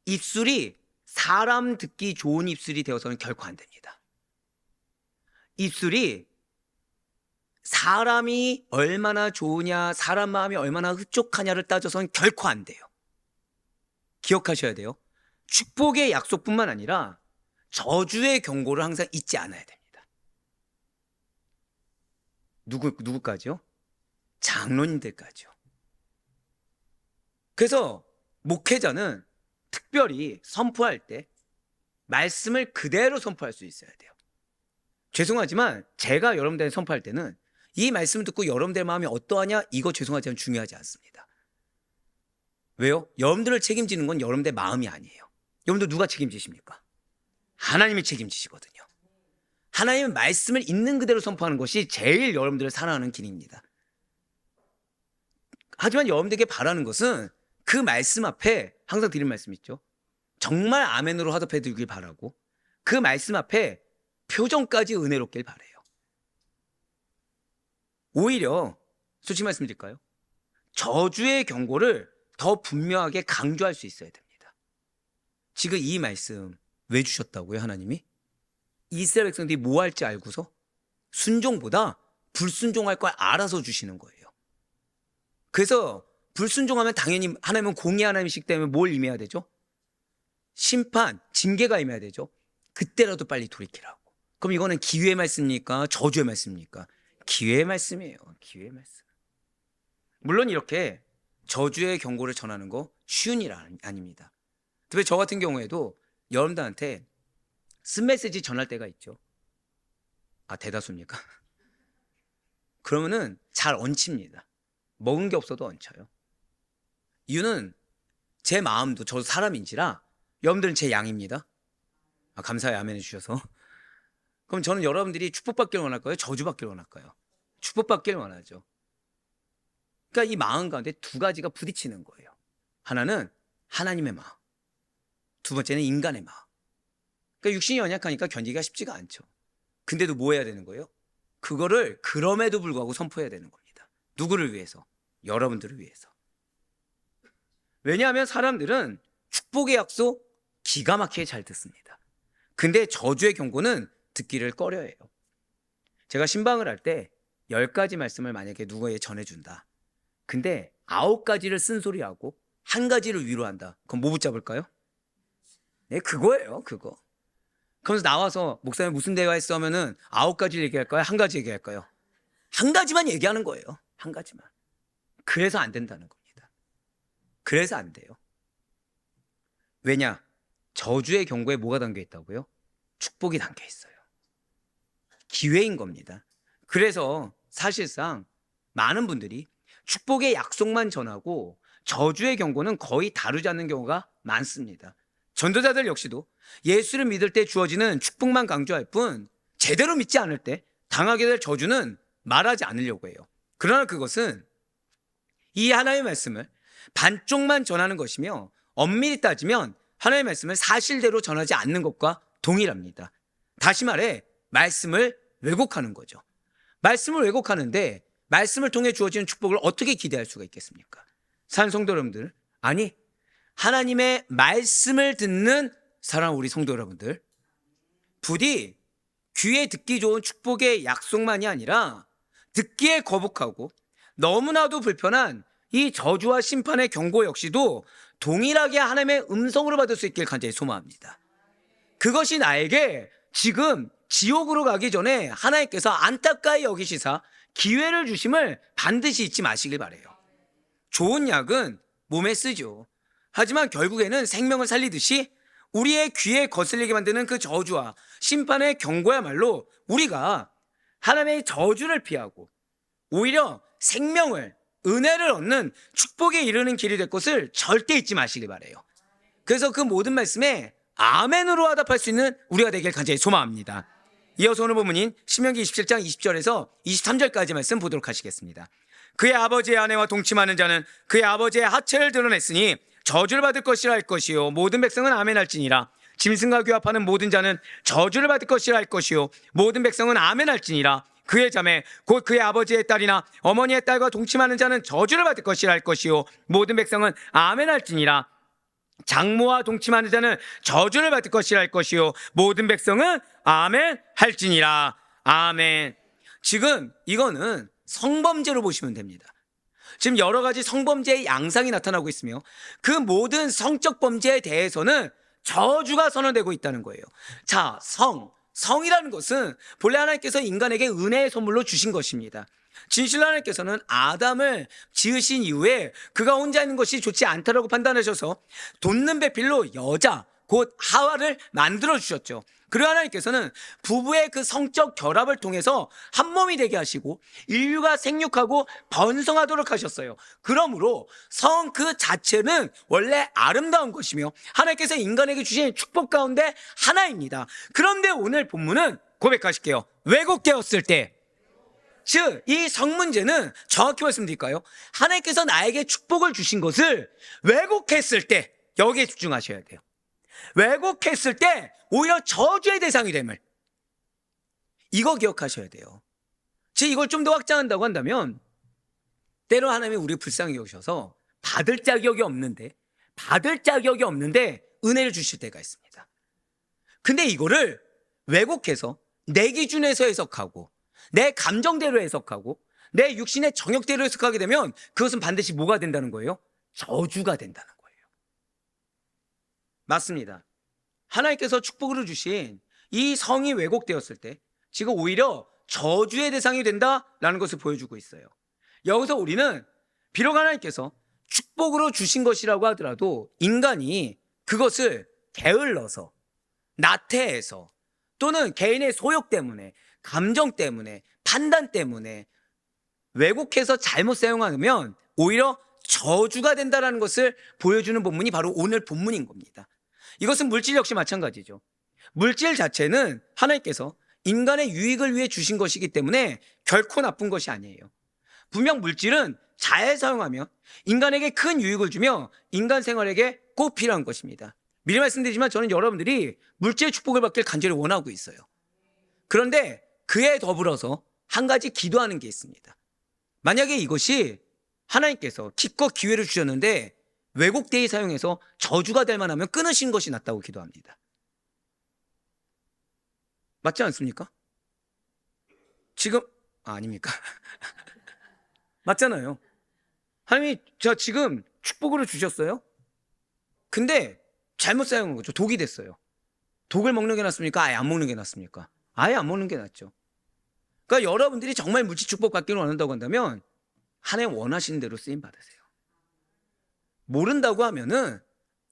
입술이 사람 듣기 좋은 입술이 되어서는 결코 안 됩니다. 입술이 사람이 얼마나 좋으냐, 사람 마음이 얼마나 흡족하냐를 따져서는 결코 안 돼요. 기억하셔야 돼요. 축복의 약속뿐만 아니라 저주의 경고를 항상 잊지 않아야 됩니다. 누구까지요? 장로님들까지요. 그래서 목회자는 특별히 선포할 때 말씀을 그대로 선포할 수 있어야 돼요. 죄송하지만 제가 여러분들한테 선포할 때는 이 말씀을 듣고 여러분들의 마음이 어떠하냐, 이거 죄송하지만 중요하지 않습니다. 왜요? 여러분들을 책임지는 건 여러분들의 마음이 아니에요. 여러분들 누가 책임지십니까? 하나님이 책임지시거든요. 하나님은 말씀을 있는 그대로 선포하는 것이 제일 여러분들을 사랑하는 길입니다. 하지만 여러분들에게 바라는 것은 그 말씀 앞에 항상 드린 말씀 있죠. 정말 아멘으로 화답해 드리길 바라고 그 말씀 앞에 표정까지 은혜롭길 바라요. 오히려 솔직히 말씀드릴까요? 저주의 경고를 더 분명하게 강조할 수 있어야 됩니다. 지금 이 말씀 왜 주셨다고요, 하나님이? 이스라엘 백성들이 뭐 할지 알고서 순종보다 불순종할 걸 알아서 주시는 거예요. 그래서 불순종하면 당연히 하나님은 공의 하나님이시기 때문에 뭘 임해야 되죠? 심판, 징계가 임해야 되죠. 그때라도 빨리 돌이키라고. 그럼 이거는 기회의 말씀입니까? 저주의 말씀입니까? 기회의 말씀이에요. 기회의 말씀. 물론 이렇게 저주의 경고를 전하는 거 쉬운 일 아닙니다. 특히 저 같은 경우에도 여러분들한테 쓴 메시지 전할 때가 있죠. 아, 대다수입니까? 그러면은 잘 얹힙니다. 먹은 게 없어도 얹혀요. 이유는 제 마음도 저도 사람인지라 여러분들은 제 양입니다. 아, 감사히 아멘 해주셔서. 그럼 저는 여러분들이 축복받기를 원할까요? 저주받기를 원할까요? 축복받기를 원하죠. 그러니까 이 마음 가운데 두 가지가 부딪히는 거예요. 하나는 하나님의 마음, 두 번째는 인간의 마음. 그러니까 육신이 연약하니까 견디기가 쉽지가 않죠. 근데도 뭐 해야 되는 거예요? 그거를 그럼에도 불구하고 선포해야 되는 겁니다. 누구를 위해서? 여러분들을 위해서. 왜냐하면 사람들은 축복의 약속 기가 막히게 잘 듣습니다. 근데 저주의 경고는 듣기를 꺼려해요. 제가 신방을 할 때 10가지 말씀을 만약에 누구에게 전해준다. 근데 9가지를 쓴소리하고 1가지를 위로한다. 그럼 뭐 붙잡을까요? 네, 그거예요, 그거. 그러면서 나와서 목사님 무슨 대화했어 하면은 9가지 얘기할까요? 1가지 얘기할까요? 1가지만 얘기하는 거예요. 1가지만. 그래서 안 된다는 겁니다. 그래서 안 돼요. 왜냐? 저주의 경고에 뭐가 담겨 있다고요? 축복이 담겨 있어요. 기회인 겁니다. 그래서 사실상 많은 분들이 축복의 약속만 전하고 저주의 경고는 거의 다루지 않는 경우가 많습니다. 전도자들 역시도 예수를 믿을 때 주어지는 축복만 강조할 뿐 제대로 믿지 않을 때 당하게 될 저주는 말하지 않으려고 해요. 그러나 그것은 이 하나님의 말씀을 반쪽만 전하는 것이며 엄밀히 따지면 하나님의 말씀을 사실대로 전하지 않는 것과 동일합니다. 다시 말해 말씀을 왜곡하는 거죠. 말씀을 왜곡하는데 말씀을 통해 주어지는 축복을 어떻게 기대할 수가 있겠습니까? 사랑하는 성도 여러분들, 아니 하나님의 말씀을 듣는 사랑하는 우리 성도 여러분들, 부디 귀에 듣기 좋은 축복의 약속만이 아니라 듣기에 거북하고 너무나도 불편한 이 저주와 심판의 경고 역시도 동일하게 하나님의 음성으로 받을 수 있길 간절히 소망합니다. 그것이 나에게 지금 지옥으로 가기 전에 하나님께서 안타까이 여기시사 기회를 주심을 반드시 잊지 마시길 바라요. 좋은 약은 몸에 쓰죠. 하지만 결국에는 생명을 살리듯이 우리의 귀에 거슬리게 만드는 그 저주와 심판의 경고야말로 우리가 하나님의 저주를 피하고 오히려 생명을, 은혜를 얻는 축복에 이르는 길이 될 것을 절대 잊지 마시길 바라요. 그래서 그 모든 말씀에 아멘으로 화답할 수 있는 우리가 되길 간절히 소망합니다. 이어서 오늘 본문인 신명기 27장 20절에서 23절까지 말씀 보도록 하시겠습니다. 그의 아버지의 아내와 동침하는 자는 그의 아버지의 하체를 드러냈으니 저주를 받을 것이라 할 것이요 모든 백성은 아멘할지니라. 짐승과 규합하는 모든 자는 저주를 받을 것이라 할 것이요 모든 백성은 아멘할지니라. 그의 자매 곧 그의 아버지의 딸이나 어머니의 딸과 동침하는 자는 저주를 받을 것이라 할 것이요 모든 백성은 아멘할지니라. 장모와 동침하는 자는 저주를 받을 것이라 할 것이요 모든 백성은 아멘 할지니라. 아멘. 지금 이거는 성범죄로 보시면 됩니다. 지금 여러 가지 성범죄의 양상이 나타나고 있으며 그 모든 성적 범죄에 대해서는 저주가 선언되고 있다는 거예요. 자, 성이라는 것은 본래 하나님께서 인간에게 은혜의 선물로 주신 것입니다. 진실로 하나님께서는 아담을 지으신 이후에 그가 혼자 있는 것이 좋지 않다라고 판단하셔서 돋는 배필로 여자 곧 하와를 만들어 주셨죠. 그리고 하나님께서는 부부의 그 성적 결합을 통해서 한 몸이 되게 하시고 인류가 생육하고 번성하도록 하셨어요. 그러므로 성 그 자체는 원래 아름다운 것이며 하나님께서 인간에게 주신 축복 가운데 하나입니다. 그런데 오늘 본문은 고백하실게요. 왜곡되었을 때, 즉 이 성 문제는 정확히 말씀드릴까요? 하나님께서 나에게 축복을 주신 것을 왜곡했을 때, 여기에 집중하셔야 돼요. 왜곡했을 때 오히려 저주의 대상이 됨을, 이거 기억하셔야 돼요. 즉 이걸 좀 더 확장한다고 한다면 때로 하나님이 우리를 불쌍히 여기셔서 받을 자격이 없는데 은혜를 주실 때가 있습니다. 근데 이거를 왜곡해서 내 기준에서 해석하고 내 감정대로 해석하고 내 육신의 정욕대로 해석하게 되면 그것은 반드시 뭐가 된다는 거예요? 저주가 된다는 거예요. 맞습니다. 하나님께서 축복으로 주신 이 성이 왜곡되었을 때 지금 오히려 저주의 대상이 된다라는 것을 보여주고 있어요. 여기서 우리는 비록 하나님께서 축복으로 주신 것이라고 하더라도 인간이 그것을 게을러서 나태해서 또는 개인의 소욕 때문에 감정 때문에 판단 때문에 왜곡해서 잘못 사용하면 오히려 저주가 된다는 것을 보여주는 본문이 바로 오늘 본문인 겁니다. 이것은 물질 역시 마찬가지죠. 물질 자체는 하나님께서 인간의 유익을 위해 주신 것이기 때문에 결코 나쁜 것이 아니에요. 분명 물질은 잘 사용하면 인간에게 큰 유익을 주며 인간 생활에게 꼭 필요한 것입니다. 미리 말씀드리지만 저는 여러분들이 물질의 축복을 받길 간절히 원하고 있어요. 그런데 그에 더불어서 한 가지 기도하는 게 있습니다. 만약에 이것이 하나님께서 기껏 기회를 주셨는데 왜곡되이 사용해서 저주가 될 만하면 끊으신 것이 낫다고 기도합니다. 맞지 않습니까? 지금 아닙니까? 맞잖아요. 하나님이 저 지금 축복으로 주셨어요. 근데 잘못 사용한 거죠. 독이 됐어요. 독을 먹는 게 낫습니까? 아예 안 먹는 게 낫습니까? 아예 안 먹는 게 낫죠. 그러니까 여러분들이 정말 물질 축복 받기를 원한다고 한다면 하나님 원하시는 대로 쓰임 받으세요. 모른다고 하면은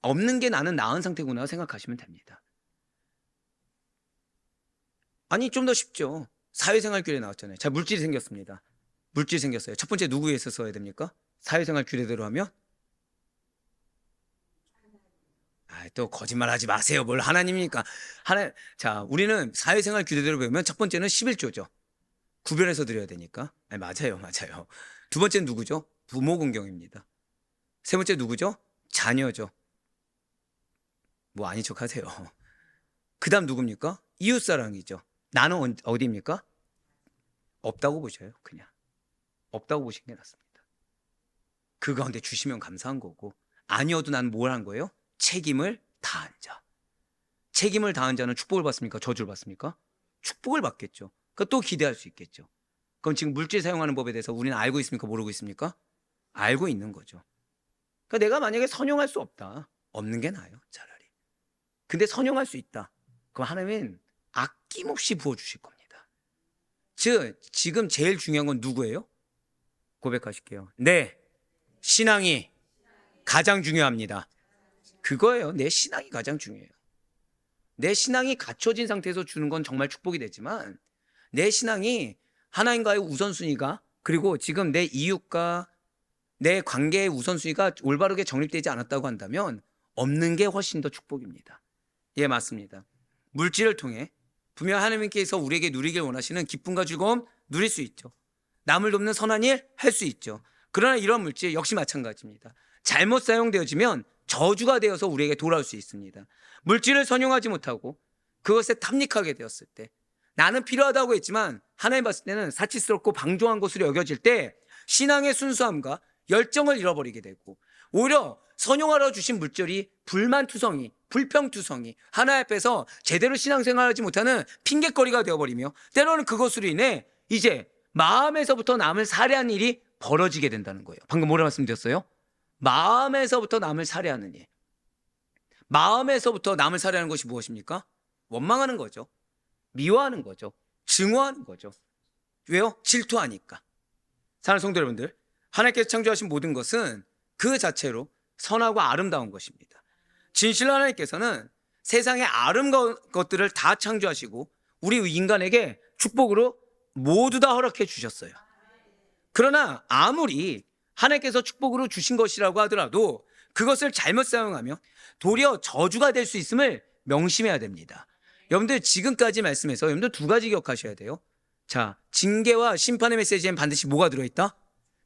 없는 게 나는 나은 상태구나 생각하시면 됩니다. 아니 좀 더 쉽죠. 사회생활 규례 나왔잖아요. 자, 물질이 생겼습니다. 물질이 생겼어요. 첫 번째 누구 위해서 써야 됩니까? 사회생활 규례대로 하면? 또 거짓말하지 마세요. 뭘 하나님입니까? 자, 우리는 사회생활 규례대로 배우면 첫 번째는 11조죠. 구별해서 드려야 되니까. 맞아요. 두 번째는 누구죠? 부모 공경입니다. 세 번째 누구죠? 자녀죠. 뭐 아닌 척 하세요. 그 다음 누굽니까? 이웃사랑이죠. 나는 어디입니까? 없다고 보셔요. 그냥 없다고 보시는 게 낫습니다. 그 가운데 주시면 감사한 거고, 아니어도 나는 뭘 한 거예요? 책임을 다한 자. 책임을 다한 자는 축복을 받습니까? 저주를 받습니까? 축복을 받겠죠. 그러니까 또 기대할 수 있겠죠. 그럼 지금 물질 사용하는 법에 대해서 우리는 알고 있습니까? 모르고 있습니까? 알고 있는 거죠. 그러니까 내가 만약에 선용할 수 없다, 없는 게 나아요, 차라리. 근데 선용할 수 있다, 그럼 하나님은 아낌없이 부어주실 겁니다. 즉 지금 제일 중요한 건 누구예요? 고백하실게요. 네, 신앙이 가장 중요합니다. 그거예요. 내 신앙이 가장 중요해요. 내 신앙이 갖춰진 상태에서 주는 건 정말 축복이 되지만 내 신앙이 하나님과의 우선순위가, 그리고 지금 내 이웃과 내 관계의 우선순위가 올바르게 정립되지 않았다고 한다면 없는 게 훨씬 더 축복입니다. 예, 맞습니다. 물질을 통해 분명 하나님께서 우리에게 누리길 원하시는 기쁨과 즐거움 누릴 수 있죠. 남을 돕는 선한 일 할 수 있죠. 그러나 이런 물질 역시 마찬가지입니다. 잘못 사용되어지면 저주가 되어서 우리에게 돌아올 수 있습니다. 물질을 선용하지 못하고 그것에 탐닉하게 되었을 때, 나는 필요하다고 했지만 하나님 봤을 때는 사치스럽고 방종한 것으로 여겨질 때 신앙의 순수함과 열정을 잃어버리게 되고 오히려 선용하러 주신 물질이 불만투성이, 불평투성이, 하나님 앞에서 제대로 신앙생활하지 못하는 핑계거리가 되어버리며 때로는 그것으로 인해 이제 마음에서부터 남을 살해하는 일이 벌어지게 된다는 거예요. 방금 뭐라 말씀드렸어요? 마음에서부터 남을 살해하는 일. 마음에서부터 남을 살해하는 것이 무엇입니까? 원망하는 거죠. 미워하는 거죠. 증오하는 거죠. 왜요? 질투하니까. 사랑하는 성도 여러분들, 하나님께서 창조하신 모든 것은 그 자체로 선하고 아름다운 것입니다. 진실로 하나님께서는 세상의 아름다운 것들을 다 창조하시고 우리 인간에게 축복으로 모두 다 허락해 주셨어요. 그러나 아무리 하나님께서 축복으로 주신 것이라고 하더라도 그것을 잘못 사용하면 도리어 저주가 될 수 있음을 명심해야 됩니다. 여러분들 지금까지 말씀해서 여러분들 두 가지 기억하셔야 돼요. 자, 징계와 심판의 메시지엔 반드시 뭐가 들어있다?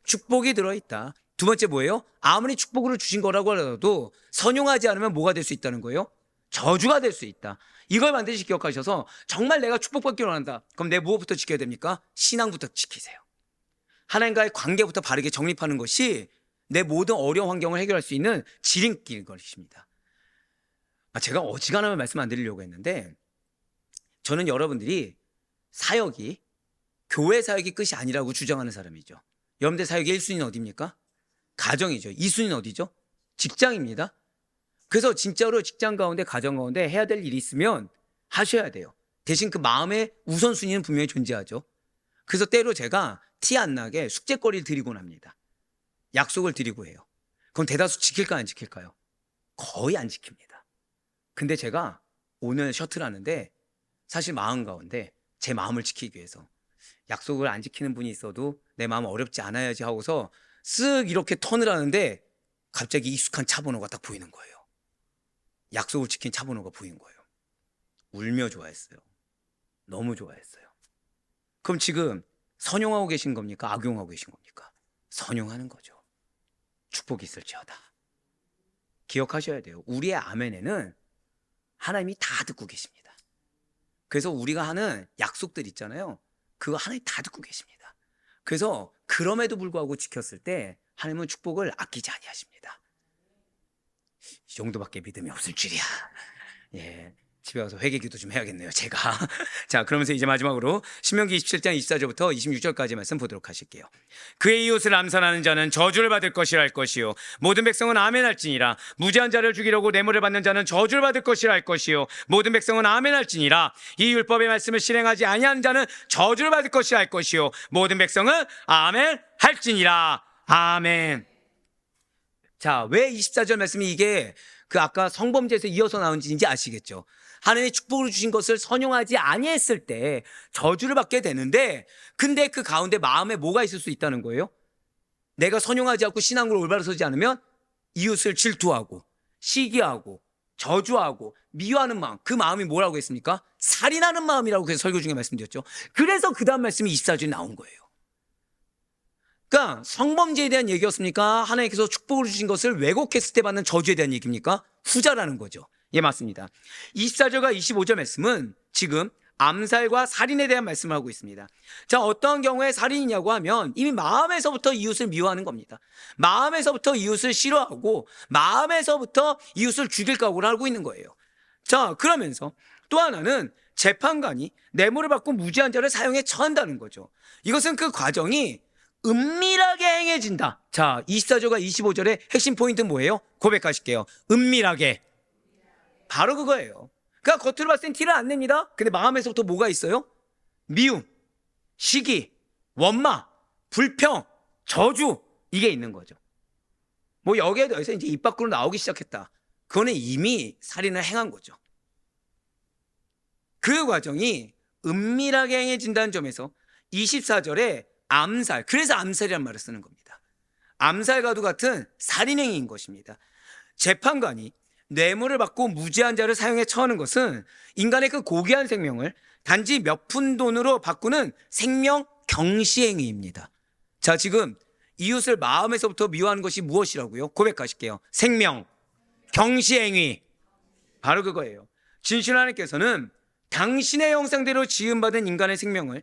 축복이 들어있다. 두 번째 뭐예요? 아무리 축복으로 주신 거라고 하더라도 선용하지 않으면 뭐가 될 수 있다는 거예요? 저주가 될 수 있다. 이걸 반드시 기억하셔서 정말 내가 축복받기를 원한다. 그럼 내 무엇부터 지켜야 됩니까? 신앙부터 지키세요. 하나님과의 관계부터 바르게 정립하는 것이 내 모든 어려운 환경을 해결할 수 있는 지름길인 것입니다. 제가 어지간하면 말씀 안 드리려고 했는데 저는 여러분들이 사역이 교회 사역이 끝이 아니라고 주장하는 사람이죠. 여러분들 사역의 1순위는 어디입니까? 가정이죠. 2순위는 어디죠? 직장입니다. 그래서 진짜로 직장 가운데 가정 가운데 해야 될 일이 있으면 하셔야 돼요. 대신 그 마음의 우선순위는 분명히 존재하죠. 그래서 때로 제가 티 안 나게 숙제거리를 드리곤 합니다. 약속을 드리고 해요. 그럼 대다수 지킬까요, 안 지킬까요? 거의 안 지킵니다. 근데 제가 오늘 셔틀 하는데 사실 마음 가운데 제 마음을 지키기 위해서 약속을 안 지키는 분이 있어도 내 마음 어렵지 않아야지 하고서 쓱 이렇게 턴을 하는데 갑자기 익숙한 차 번호가 딱 보이는 거예요. 약속을 지킨 차 번호가 보인 거예요. 울며 좋아했어요. 너무 좋아했어요. 그럼 지금 선용하고 계신 겁니까? 악용하고 계신 겁니까? 선용하는 거죠. 축복이 있을지어다. 기억하셔야 돼요. 우리의 아멘에는 하나님이 다 듣고 계십니다. 그래서 우리가 하는 약속들 있잖아요. 그거 하나님 다 듣고 계십니다. 그래서 그럼에도 불구하고 지켰을 때 하나님은 축복을 아끼지 아니하십니다. 이 정도밖에 믿음이 없을 줄이야. 예, 집에 가서 회개기도 좀 해야겠네요, 제가. 자, 그러면서 이제 마지막으로 신명기 27장 24절부터 26절까지 말씀 보도록 하실게요. 그의 이웃을 암살하는 자는 저주를 받을 것이라 할 것이요 모든 백성은 아멘 할지니라. 무죄한 자를 죽이려고 뇌물을 받는 자는 저주를 받을 것이라 할 것이요 모든 백성은 아멘 할지니라. 이 율법의 말씀을 실행하지 아니하는 자는 저주를 받을 것이라 할 것이요 모든 백성은 아멘 할지니라. 아멘. 자, 왜 24절 말씀이 이게 그 아까 성범죄에서 이어서 나온지인지 아시겠죠? 하나님의 축복을 주신 것을 선용하지 아니했을 때 저주를 받게 되는데, 근데 그 가운데 마음에 뭐가 있을 수 있다는 거예요? 내가 선용하지 않고 신앙으로 올바로 서지 않으면 이웃을 질투하고 시기하고 저주하고 미워하는 마음, 그 마음이 뭐라고 했습니까? 살인하는 마음이라고 그래서 설교 중에 말씀드렸죠. 그래서 그 다음 말씀이 24절에 나온 거예요. 그러니까 성범죄에 대한 얘기였습니까? 하나님께서 축복을 주신 것을 왜곡했을 때 받는 저주에 대한 얘기입니까? 후자라는 거죠. 예, 맞습니다. 24절과 25절 말씀은 지금 암살과 살인에 대한 말씀을 하고 있습니다. 자, 어떠한 경우에 살인이냐고 하면 이미 마음에서부터 이웃을 미워하는 겁니다. 마음에서부터 이웃을 싫어하고 마음에서부터 이웃을 죽일 각오를 하고 있는 거예요. 자, 그러면서 또 하나는 재판관이 뇌물을 받고 무죄한 자를 사형에 처한다는 거죠. 이것은 그 과정이 은밀하게 행해진다. 자, 24절과 25절의 핵심 포인트는 뭐예요? 고백하실게요. 은밀하게. 바로 그거예요. 그러니까 겉으로 봤을 땐 티를 안 냅니다. 근데 마음에서부터 뭐가 있어요? 미움, 시기, 원망, 불평, 저주, 이게 있는 거죠. 뭐 여기에 더해서 이제 입 밖으로 나오기 시작했다. 그거는 이미 살인을 행한 거죠. 그 과정이 은밀하게 행해진다는 점에서 24절에 암살, 그래서 암살이라는 말을 쓰는 겁니다. 암살과도 같은 살인행위인 것입니다. 재판관이 뇌물을 받고 무죄한 자를 사형에 처하는 것은 인간의 그 고귀한 생명을 단지 몇 푼 돈으로 바꾸는 생명 경시행위입니다. 자, 지금 이웃을 마음에서부터 미워하는 것이 무엇이라고요? 고백하실게요. 생명 경시행위. 바로 그거예요. 진실 하나님께서는 당신의 형상대로 지음받은 인간의 생명을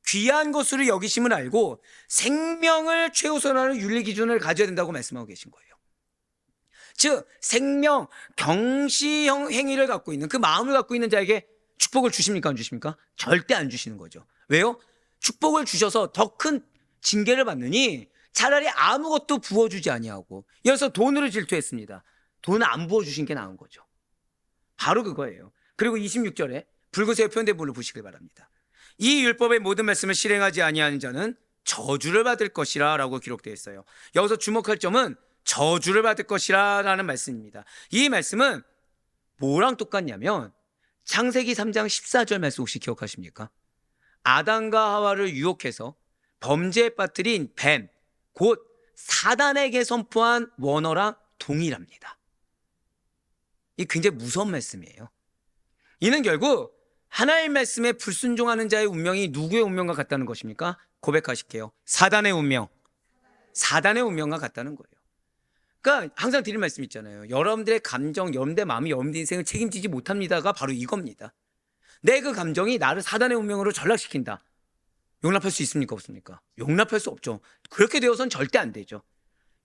귀한 것으로 여기심을 알고 생명을 최우선하는 윤리 기준을 가져야 된다고 말씀하고 계신 거예요. 즉 생명 경시 행위를 갖고 있는 그 마음을 갖고 있는 자에게 축복을 주십니까 안 주십니까? 절대 안 주시는 거죠. 왜요? 축복을 주셔서 더 큰 징계를 받느니 차라리 아무것도 부어주지 아니하고, 이어서 돈으로 질투했습니다. 돈을 안 부어주신 게 나은 거죠. 바로 그거예요. 그리고 26절에 붉은색 표현된 부분을 보시길 바랍니다. 이 율법의 모든 말씀을 실행하지 아니하는 자는 저주를 받을 것이라 라고 기록되어 있어요. 여기서 주목할 점은 저주를 받을 것이라 라는 말씀입니다. 이 말씀은 뭐랑 똑같냐면 창세기 3장 14절 말씀 혹시 기억하십니까? 아담과 하와를 유혹해서 범죄에 빠뜨린 뱀, 곧 사단에게 선포한 원어랑 동일합니다. 이 굉장히 무서운 말씀이에요. 이는 결국 하나님의 말씀에 불순종하는 자의 운명이 누구의 운명과 같다는 것입니까? 고백하실게요. 사단의 운명. 사단의 운명과 같다는 거예요. 그러니까 항상 드릴 말씀 있잖아요. 여러분들의 감정, 여러분들의 마음이 여러분들의 인생을 책임지지 못합니다가 바로 이겁니다. 내 그 감정이 나를 사단의 운명으로 전락시킨다. 용납할 수 있습니까? 없습니까? 용납할 수 없죠. 그렇게 되어서는 절대 안 되죠.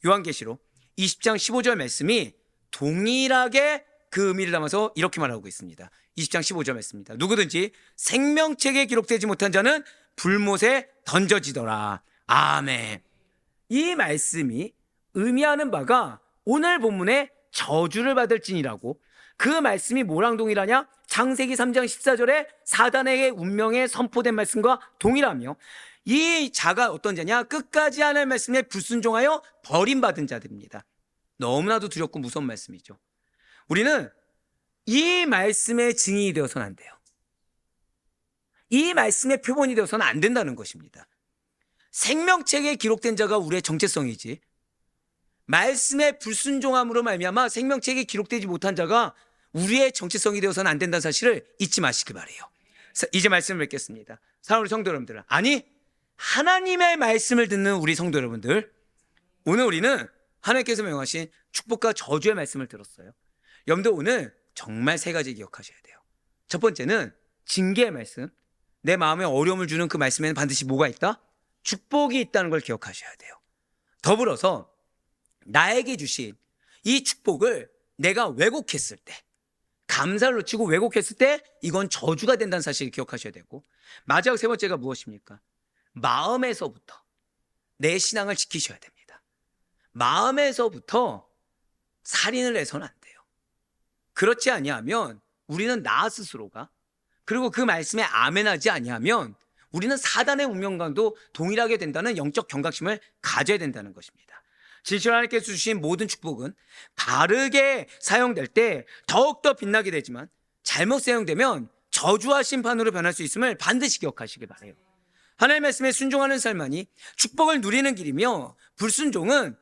요한계시록 20장 15절 말씀이 동일하게 그 의미를 담아서 이렇게 말하고 있습니다. 20장 15절 말씀입니다. 누구든지 생명책에 기록되지 못한 자는 불못에 던져지더라. 아멘. 이 말씀이 의미하는 바가 오늘 본문에 저주를 받을지니라고, 그 말씀이 뭐랑 동일하냐? 창세기 3장 14절에 사단의 운명에 선포된 말씀과 동일하며, 이 자가 어떤 자냐? 끝까지 하나님의 말씀에 불순종하여 버림받은 자들입니다. 너무나도 두렵고 무서운 말씀이죠. 우리는 이 말씀의 증인이 되어서는 안 돼요. 이 말씀의 표본이 되어서는 안 된다는 것입니다. 생명책에 기록된 자가 우리의 정체성이지, 말씀의 불순종함으로 말미암아 생명책에 기록되지 못한 자가 우리의 정체성이 되어서는 안 된다는 사실을 잊지 마시길 바라요. 이제 말씀을 뵙겠습니다. 사랑하는 성도 여러분들, 아니 하나님의 말씀을 듣는 우리 성도 여러분들, 오늘 우리는 하나님께서 명하신 축복과 저주의 말씀을 들었어요. 여러분들 오늘 정말 세 가지 기억하셔야 돼요. 첫 번째는 징계의 말씀. 내 마음에 어려움을 주는 그 말씀에는 반드시 뭐가 있다? 축복이 있다는 걸 기억하셔야 돼요. 더불어서 나에게 주신 이 축복을 내가 왜곡했을 때, 감사를 놓치고 왜곡했을 때 이건 저주가 된다는 사실을 기억하셔야 되고, 마지막 세 번째가 무엇입니까? 마음에서부터 내 신앙을 지키셔야 됩니다. 마음에서부터 살인을 해서는 안 돼요. 그렇지 아니하면 우리는 나 스스로가, 그리고 그 말씀에 아멘하지 아니하면 우리는 사단의 운명과도 동일하게 된다는 영적 경각심을 가져야 된다는 것입니다. 진실 하나님께서 주신 모든 축복은 바르게 사용될 때 더욱더 빛나게 되지만, 잘못 사용되면 저주와 심판으로 변할 수 있음을 반드시 기억하시길 바라요. 하나님의 말씀에 순종하는 삶만이 축복을 누리는 길이며, 불순종은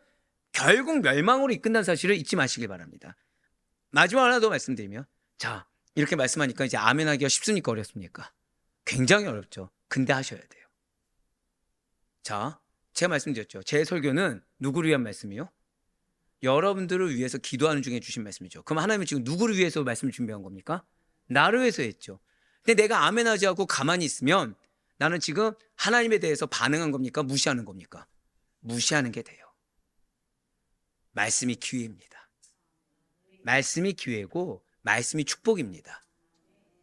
결국 멸망으로 이끈다는 사실을 잊지 마시길 바랍니다. 마지막 하나 더 말씀드리면, 자, 이렇게 말씀하니까 이제 아멘하기가 쉽습니까? 어렵습니까? 굉장히 어렵죠. 근데 하셔야 돼요. 자, 제가 말씀드렸죠. 제 설교는 누구를 위한 말씀이요? 여러분들을 위해서 기도하는 중에 주신 말씀이죠. 그럼 하나님은 지금 누구를 위해서 말씀을 준비한 겁니까? 나를 위해서 했죠. 근데 내가 아멘하지 않고 가만히 있으면 나는 지금 하나님에 대해서 반응한 겁니까? 무시하는 겁니까? 무시하는 게 돼요. 말씀이 기회입니다. 말씀이 기회고 말씀이 축복입니다.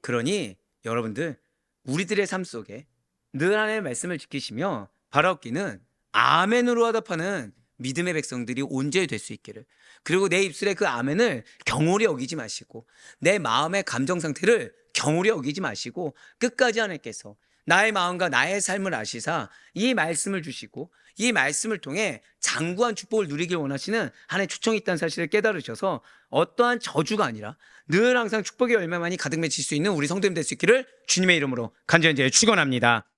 그러니 여러분들, 우리들의 삶 속에 늘 하나님의 말씀을 지키시며 바라옵기는 아멘으로 화답하는 믿음의 백성들이 온전히 될 수 있기를, 그리고 내 입술에 그 아멘을 경홀히 여기지 마시고, 내 마음의 감정 상태를 경홀히 여기지 마시고, 끝까지 하나님께서 나의 마음과 나의 삶을 아시사 이 말씀을 주시고, 이 말씀을 통해 장구한 축복을 누리길 원하시는 하나님의 초청이 있다는 사실을 깨달으셔서 어떠한 저주가 아니라 늘 항상 축복의 열매만이 가득 맺힐 수 있는 우리 성도님 될 수 있기를 주님의 이름으로 간절히 축원합니다.